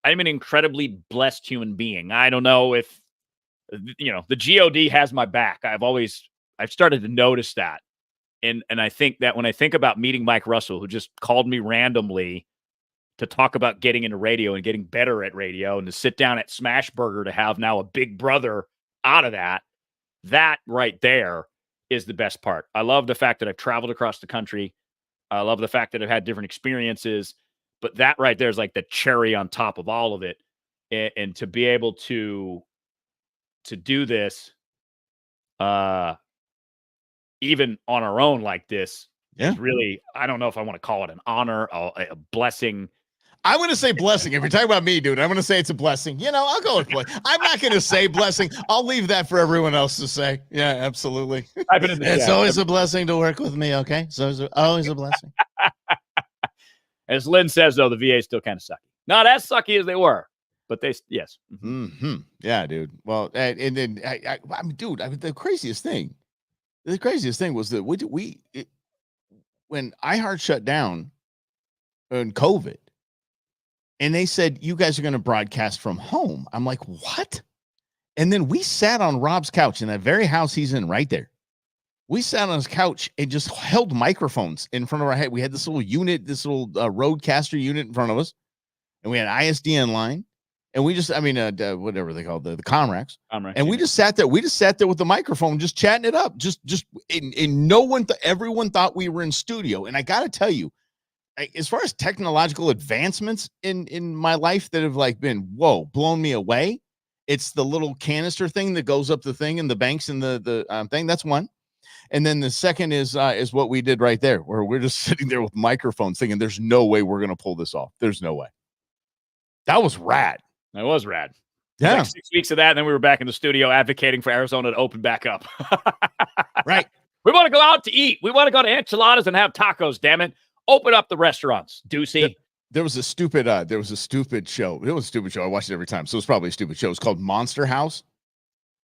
I'm an incredibly blessed human being. I don't know if, the GOD has my back. I've started to notice that. And I think that when I think about meeting Mike Russell, who just called me randomly to talk about getting into radio and getting better at radio and to sit down at Smashburger to have now a big brother out of that right there is the best part. I love the fact that I've traveled across the country. I love the fact that I've had different experiences. But that right there is like the cherry on top of all of it. And to be able to do this, even on our own like this, is really, I don't know if I want to call it an honor, a blessing. I'm going to say blessing. If you're talking about me, dude, I'm going to say it's a blessing. I'll go with blessing. I'm not going to say blessing. I'll leave that for everyone else to say. Yeah, absolutely. It's always a blessing to work with me, okay? So it's always a blessing. As Lynn says, though, the VA is still kind of sucky. Not as sucky as they were, but yes. Mm-hmm. Yeah, dude. Well, and then, I mean, dude, the craziest thing was that when iHeart shut down in COVID, and they said, you guys are going to broadcast from home. I'm like, what? And then we sat on Rob's couch in that very house he's in right there. We sat on his couch and just held microphones in front of our head. We had this little unit, this little Rodecaster unit in front of us, and we had ISDN line, and we just, whatever they call the Comrex, and we just sat there. We just sat there with the microphone, just chatting it up. And no one, everyone thought we were in studio. And I got to tell you, as far as technological advancements in my life that have been blown me away, it's the little canister thing that goes up the thing and the banks and the thing. That's one. And then the second is what we did right there, where we're just sitting there with microphones thinking there's no way we're going to pull this off. There's no way. That was rad. That was rad. Yeah. Like 6 weeks of that, and then we were back in the studio advocating for Arizona to open back up. Right. We want to go out to eat. We want to go to enchiladas and have tacos, damn it. Open up the restaurants, Deucey. There was a stupid show. It was a stupid show. I watch it every time. So it's probably a stupid show. It's called Monster House.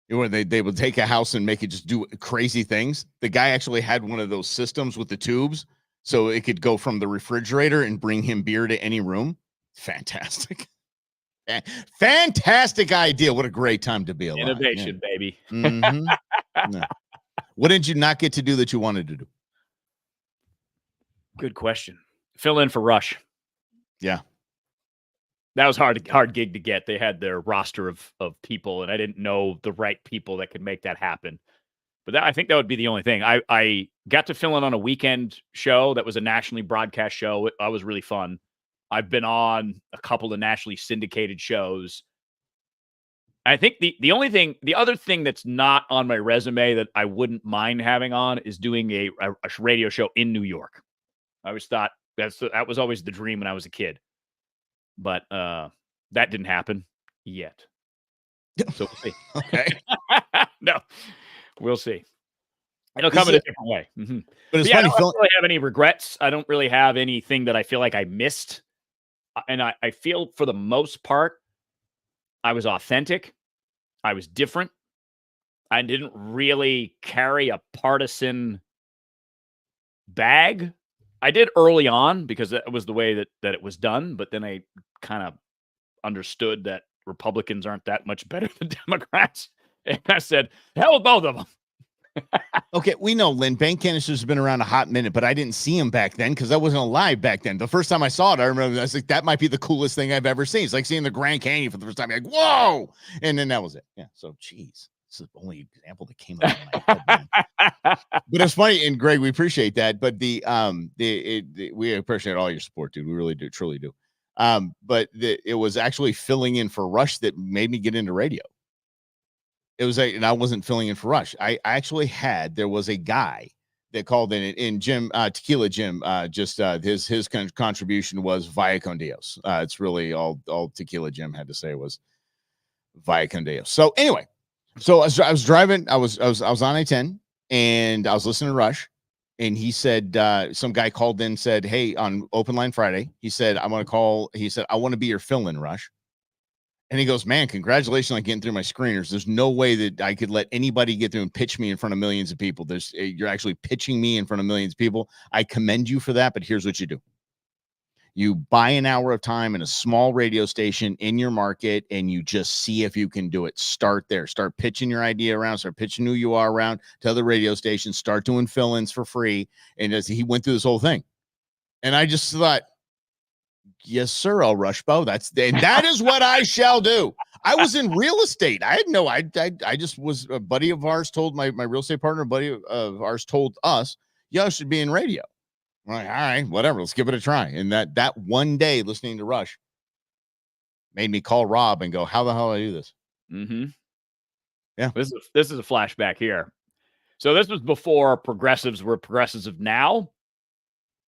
Where they would take a house and make it just do crazy things. The guy actually had one of those systems with the tubes, so it could go from the refrigerator and bring him beer to any room. Fantastic. Fantastic idea. What a great time to be alive. Innovation, baby. Mm-hmm. No. What did you not get to do that you wanted to do? Good question. Fill in for Rush. Yeah. That was hard gig to get. They had their roster of people, and I didn't know the right people that could make that happen. But I think that would be the only thing. I got to fill in on a weekend show that was a nationally broadcast show. That was really fun. I've been on a couple of nationally syndicated shows. I think the other thing that's not on my resume that I wouldn't mind having on is doing a radio show in New York. I always thought that was always the dream when I was a kid. But that didn't happen yet. So we'll see. Okay. No, we'll see. It'll come in a different way. Mm-hmm. But it's funny. I don't really have any regrets. I don't really have anything that I feel like I missed. And I feel for the most part, I was authentic. I was different. I didn't really carry a partisan bag. I did early on because that was the way that it was done. But then I kind of understood that Republicans aren't that much better than Democrats. And I said, hell with both of them. Okay, we know Lynn. Ben Canister's been around a hot minute, but I didn't see him back then because I wasn't alive back then. The first time I saw it, I remember I was like, that might be the coolest thing I've ever seen. It's like seeing the Grand Canyon for the first time. You're like, whoa! And then that was it. Yeah, so, geez. This is the only example that came up in my head, man. But it's funny, and Greg, we appreciate that. But we appreciate all your support, dude. We really do, truly do. But it was actually filling in for Rush that made me get into radio. It was and I wasn't filling in for Rush. There was a guy that called in Jim, Tequila Jim. His contribution was Via Con Dios. It's really all Tequila Jim had to say was Via Con Dios. So anyway. So I was driving. I was on I-10 and I was listening to Rush, and he said some guy called in and said, "Hey, on Open Line Friday," he said, "I want to call." He said, "I want to be your fill-in, Rush." And he goes, "Man, congratulations on getting through my screeners. There's no way that I could let anybody get through and pitch me in front of millions of people. You're actually pitching me in front of millions of people. I commend you for that. But here's what you do. You buy an hour of time in a small radio station in your market, and you just see if you can do it. Start there. Start pitching your idea around. Start pitching who you are around to other radio stations. Start doing fill-ins for free." And as he went through this whole thing, and I just thought, yes, sir, I'll Rush Bo. That is what I shall do. I was in real estate. I just was a buddy of ours told my real estate partner, a buddy of ours told us, "Yeah, I should be in radio." I'm like, all right, whatever, let's give it a try. And that one day listening to Rush made me call Rob and go, how the hell do I do this? Mm-hmm. Yeah. This is a flashback here. So this was before progressives were progressives of now.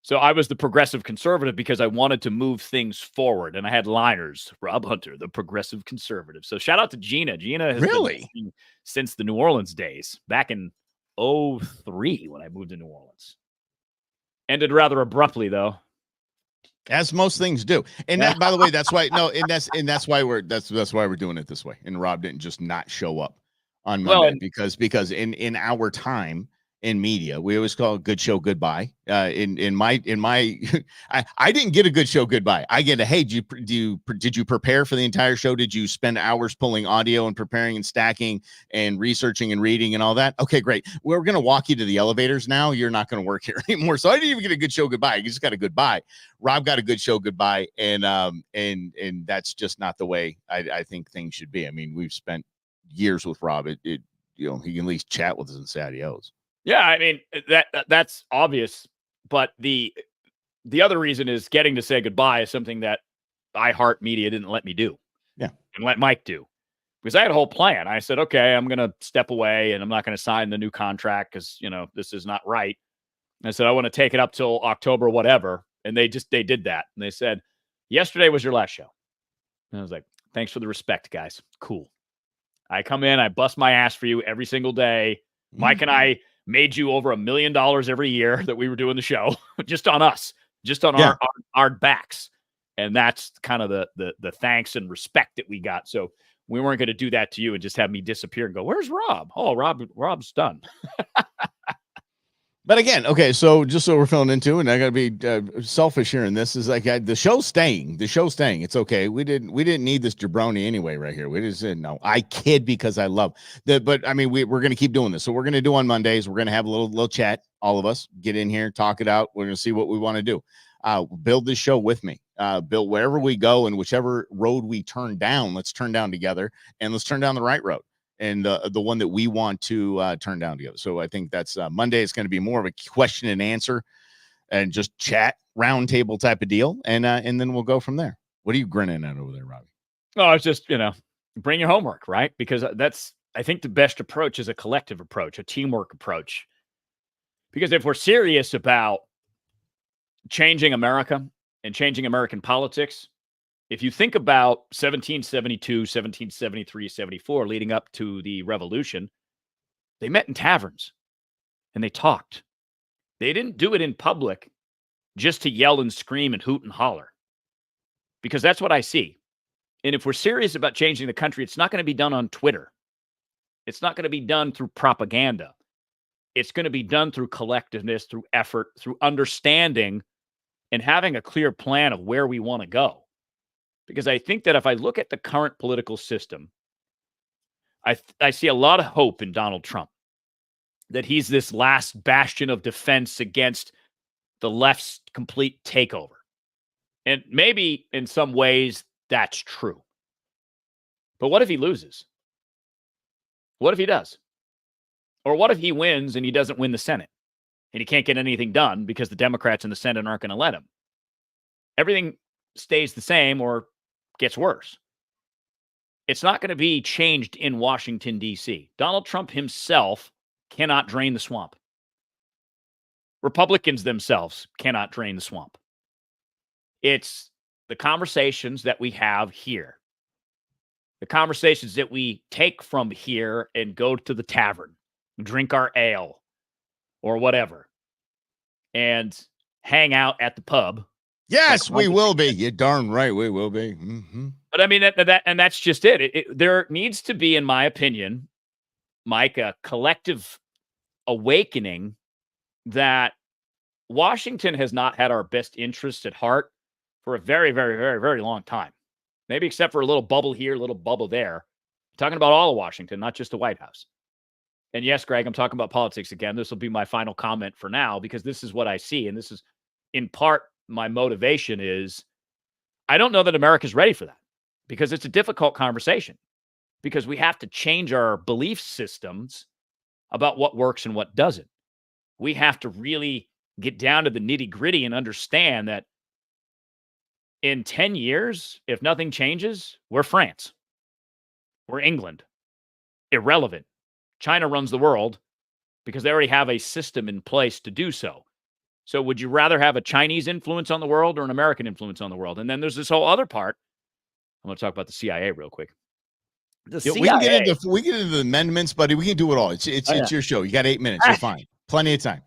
So I was the progressive conservative because I wanted to move things forward. And I had liners, Rob Hunter, the progressive conservative. So shout out to Gina. Gina has really been since the New Orleans days, back in 2003 when I moved to New Orleans. Ended rather abruptly, though, as most things do. And that, by the way, that's why that's why we're doing it this way. And Rob didn't just not show up on Monday because in our time in media, we always call good show goodbye. In my I didn't get a good show goodbye. I get a hey, did you prepare for the entire show? Did you spend hours pulling audio and preparing and stacking and researching and reading and all that? Okay, great. We're gonna walk you to the elevators now. You're not gonna work here anymore. So I didn't even get a good show goodbye. You just got a goodbye. Rob got a good show goodbye, and that's just not the way I think things should be. I mean, we've spent years with Rob. He can at least chat with us and say adios. Yeah, I mean, that's obvious, but the other reason is getting to say goodbye is something that iHeartMedia didn't let me do. Yeah. And let Mike do. Because I had a whole plan. I said, okay, I'm going to step away and I'm not going to sign the new contract because, this is not right. And I said, I want to take it up till October, whatever. And they did that. And they said, yesterday was your last show. And I was like, thanks for the respect, guys. Cool. I come in, I bust my ass for you every single day. Mike and I made you over $1 million every year that we were doing the show, just on us, just on our backs. And that's kind of the thanks and respect that we got. So we weren't going to do that to you and just have me disappear and go, where's Rob? Oh, Rob's done. But again, okay, so just so we're filling into, and I got to be selfish here in this, is like the show's staying. The show's staying. It's okay. We didn't need this jabroni anyway right here. We just said, no, I kid because I love but I mean, we're going to keep doing this. So we're going to do on Mondays. We're going to have a little chat. All of us get in here, talk it out. We're going to see what we want to do. build this show with me. Build wherever we go and whichever road we turn down, let's turn down together, and let's turn down the right road and the one that we want to turn down together. So I think that's Monday. It's going to be more of a question and answer and just chat roundtable type of deal, and then we'll go from there. What are you grinning at over there, Robbie? Oh, it's just, bring your homework, right? Because I think the best approach is a collective approach, a teamwork approach. Because if we're serious about changing America and changing American politics, if you think about 1772, 1773, 74, leading up to the revolution, they met in taverns and they talked. They didn't do it in public just to yell and scream and hoot and holler, because that's what I see. And if we're serious about changing the country, it's not going to be done on Twitter. It's not going to be done through propaganda. It's going to be done through collectiveness, through effort, through understanding, and having a clear plan of where we want to go. Because I think that if I look at the current political system, I see a lot of hope in Donald Trump, that he's this last bastion of defense against the left's complete takeover. And maybe in some ways that's true. But what if he loses? What if he does? Or what if he wins and he doesn't win the Senate and he can't get anything done because the Democrats in the Senate aren't going to let him? Everything stays the same or gets worse. It's not going to be changed in Washington, D.C. Donald Trump himself cannot drain the swamp. Republicans themselves cannot drain the swamp. It's the conversations that we have here, the conversations that we take from here and go to the tavern, drink our ale or whatever, and hang out at the pub. Yes, we will be. You're darn right, we will be. Mm-hmm. But I mean, that's just it. There needs to be, in my opinion, Mike, a collective awakening that Washington has not had our best interests at heart for a very, very, very, very long time. Maybe except for a little bubble here, a little bubble there. I'm talking about all of Washington, not just the White House. And yes, Greg, I'm talking about politics again. This will be my final comment for now, because this is what I see. And this is in part my motivation is I don't know that America's ready for that, because it's a difficult conversation, because we have to change our belief systems about what works and what doesn't. We have to really get down to the nitty gritty and understand that in 10 years, if nothing changes, we're France. We're England. Irrelevant. China runs the world because they already have a system in place to do so. So would you rather have a Chinese influence on the world or an American influence on the world? And then there's this whole other part. I'm going to talk about the CIA real quick. The CIA, we get into the amendments, buddy. We can do it all. It's your show. You got 8 minutes. You're fine. Plenty of time.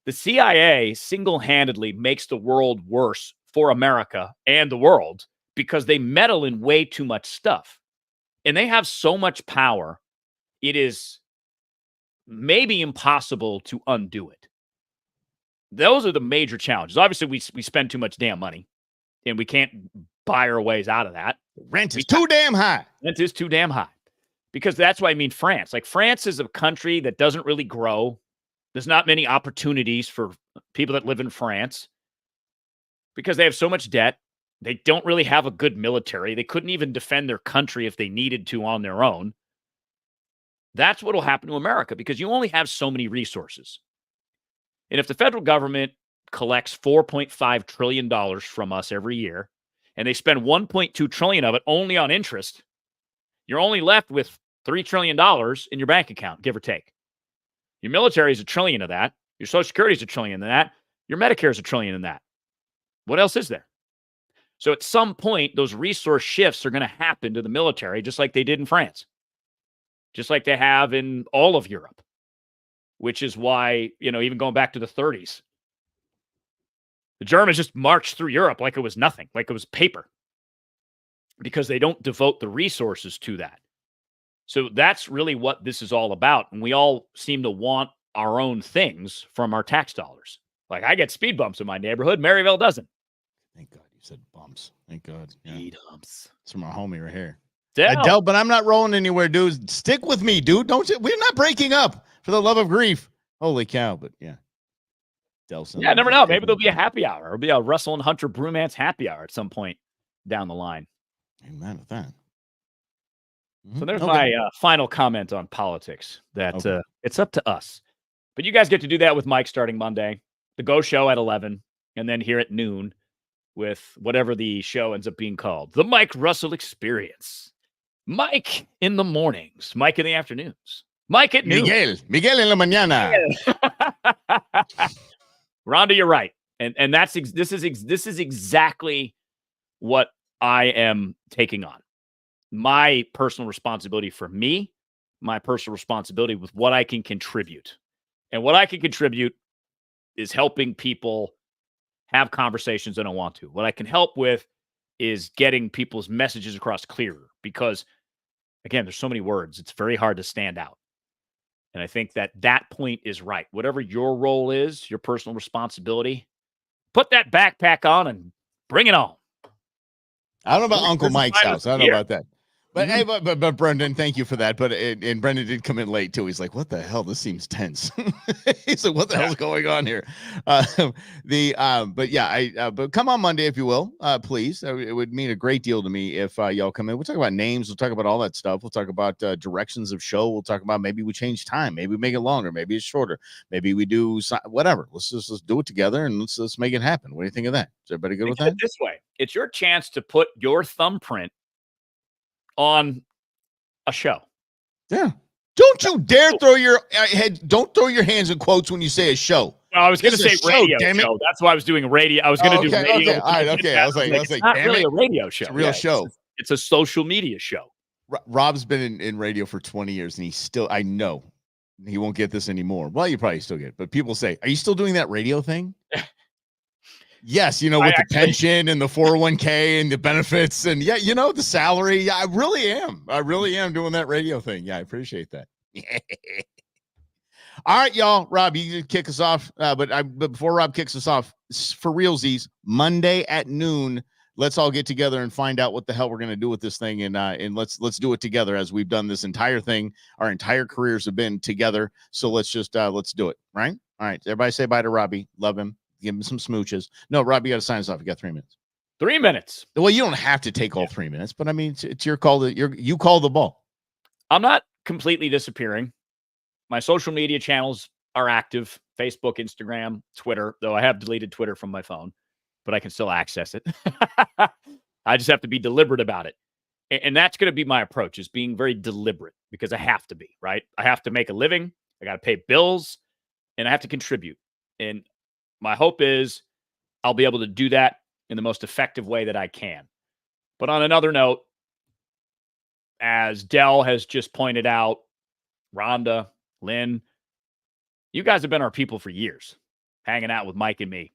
The CIA single-handedly makes the world worse for America and the world because they meddle in way too much stuff. And they have so much power, it is maybe impossible to undo it. Those are the major challenges. Obviously, we spend too much damn money, and we can't buy our ways out of that. Rent is too damn high. Rent is too damn high. Because that's why I mean France. Like, France is a country that doesn't really grow. There's not many opportunities for people that live in France because they have so much debt. They don't really have a good military. They couldn't even defend their country if they needed to on their own. That's what will happen to America, because you only have so many resources. And if the federal government collects $4.5 trillion from us every year, and they spend $1.2 trillion of it only on interest, you're only left with $3 trillion in your bank account, give or take. Your military is $1 trillion of that. Your Social Security is $1 trillion in that. Your Medicare is $1 trillion in that. What else is there? So at some point, those resource shifts are going to happen to the military, just like they did in France, just like they have in all of Europe, which is why, even going back to the 30s, the Germans just marched through Europe like it was nothing, like it was paper, because they don't devote the resources to that. So that's really what this is all about. And we all seem to want our own things from our tax dollars. Like, I get speed bumps in my neighborhood. Maryville doesn't. Thank God you said bumps. Thank God. Speed bumps. It's from our homie right here. Adele, but I'm not rolling anywhere, dude. Stick with me, dude. We're not breaking up, for the love of grief. Holy cow. But yeah. Delson. Yeah, never know. Maybe there'll be a happy hour. There'll be a Russell and Hunter bromance happy hour at some point down the line. Amen with that. So there's my final comment on politics, that it's up to us. But you guys get to do that with Mike starting Monday, the Go Show at 11, and then here at noon with whatever the show ends up being called, the Mike Russell Experience. Mike in the mornings, Mike in the afternoons, Mike at noon. Miguel en la mañana. Rhonda, you're right. And this is exactly what I am taking on. My personal responsibility for me, my personal responsibility with what I can contribute. And what I can contribute is helping people have conversations that I want to. What I can help with is getting people's messages across clearer, because, again, there's so many words. It's very hard to stand out. And I think that point is right. Whatever your role is, your personal responsibility, put that backpack on and bring it on. I don't know about Uncle Mike's house. I don't know about that. But hey, but Brendan, thank you for that. But and Brendan did come in late too. He's like, "What the hell? This seems tense." He's like, "What the hell's going on here?" But come on Monday if you will, please. It would mean a great deal to me if y'all come in. We'll talk about names. We'll talk about all that stuff. We'll talk about directions of show. We'll talk about maybe we change time. Maybe we make it longer. Maybe it's shorter. Maybe we do whatever. Let's do it together and let's make it happen. What do you think of that? Is everybody good with that? This way, it's your chance to put your thumbprint on a show. Yeah. Don't you dare throw your head. Don't throw your hands in quotes when you say a show. Well, I was going to say radio show. That's why I was doing radio. I was going to do radio. Okay. All right. Okay. I was like, it's not really a radio show. It's a real show. It's a social media show. Rob's been in radio for 20 years, and I know he won't get this anymore. Well, you probably still get it, but people say, are you still doing that radio thing? Yes, with the pension and the 401k and the benefits and the salary. Yeah, I really am. I really am doing that radio thing. Yeah, I appreciate that. All right, y'all. Rob, you can kick us off. But before Rob kicks us off, for realsies, Monday at noon, let's all get together and find out what the hell we're going to do with this thing. And let's do it together as we've done this entire thing. Our entire careers have been together. So let's just let's do it. Right. All right. Everybody say bye to Robbie. Love him. Give him some smooches. No, Rob, you got to sign us off. You got 3 minutes. 3 minutes. Well, you don't have to take all 3 minutes, but I mean, it's your call. You call the ball. I'm not completely disappearing. My social media channels are active: Facebook, Instagram, Twitter. Though I have deleted Twitter from my phone, but I can still access it. I just have to be deliberate about it, and that's going to be my approach: is being very deliberate, because I have to be, right. I have to make a living. I got to pay bills, and I have to contribute. And my hope is I'll be able to do that in the most effective way that I can. But on another note, as Dell has just pointed out, Rhonda, Lynn, you guys have been our people for years, hanging out with Mike and me.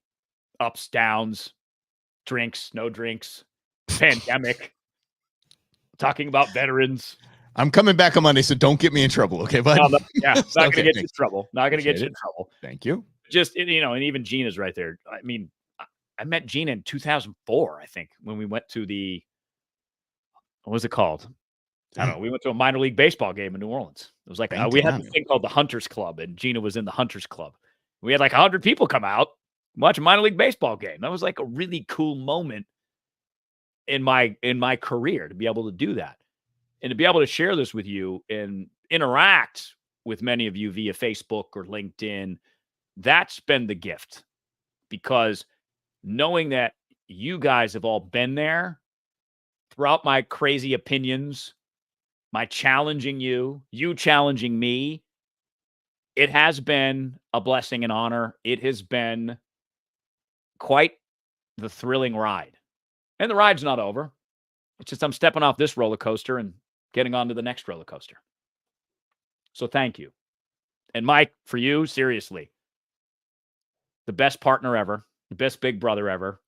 Ups, downs, drinks, no drinks, pandemic, talking about veterans. I'm coming back on Monday, so don't get me in trouble, okay, bud? Not going to get you in trouble. Not going to get you in trouble. Thank you. Just, and even Gina's right there. I mean, I met Gina in 2004, I think, when we went to what was it called? I don't know. We went to a minor league baseball game in New Orleans. It was like, we had this thing called the Hunters Club, and Gina was in the Hunters Club. We had like 100 people come out, watch a minor league baseball game. That was like a really cool moment in my career, to be able to do that. And to be able to share this with you and interact with many of you via Facebook or LinkedIn, that's been the gift, because knowing that you guys have all been there throughout my crazy opinions, my challenging you challenging me, it has been a blessing and honor. It has been quite the thrilling ride. And the ride's not over. It's just I'm stepping off this roller coaster and getting onto the next roller coaster. So thank you. And Mike, for you, seriously, the best partner ever, the best big brother ever.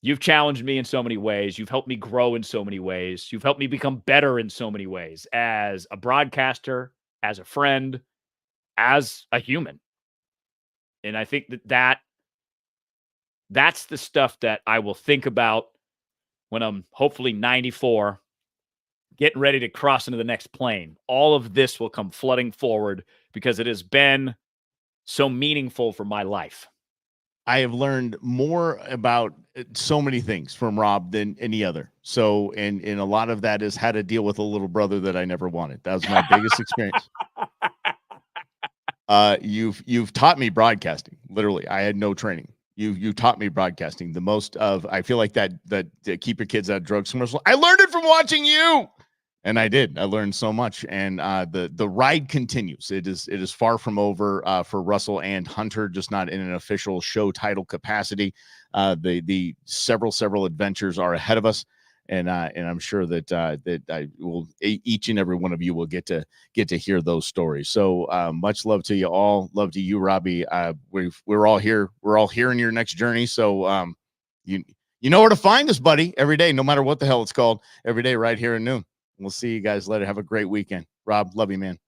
You've challenged me in so many ways. You've helped me grow in so many ways. You've helped me become better in so many ways, as a broadcaster, as a friend, as a human. And I think that's the stuff that I will think about when I'm hopefully 94, getting ready to cross into the next plane. All of this will come flooding forward, because it has been so meaningful for my life. I have learned more about so many things from Rob than any other. So, and a lot of that is how to deal with a little brother that I never wanted. That was my biggest experience. You've taught me broadcasting. Literally, I had no training. You taught me broadcasting. The most of, I feel like that keep your kids out of drugs commercial. I learned it from watching you. And I did. I learned so much, and the ride continues. It is far from over for Russell and Hunter, just not in an official show title capacity. The several adventures are ahead of us, and I'm sure that I will, each and every one of you will get to hear those stories. So much love to you all. Love to you, Robbie. We're all here. We're all here in your next journey. So you know where to find us, buddy. Every day, no matter what the hell it's called. Every day, right here at noon. We'll see you guys later. Have a great weekend. Rob, love you, man.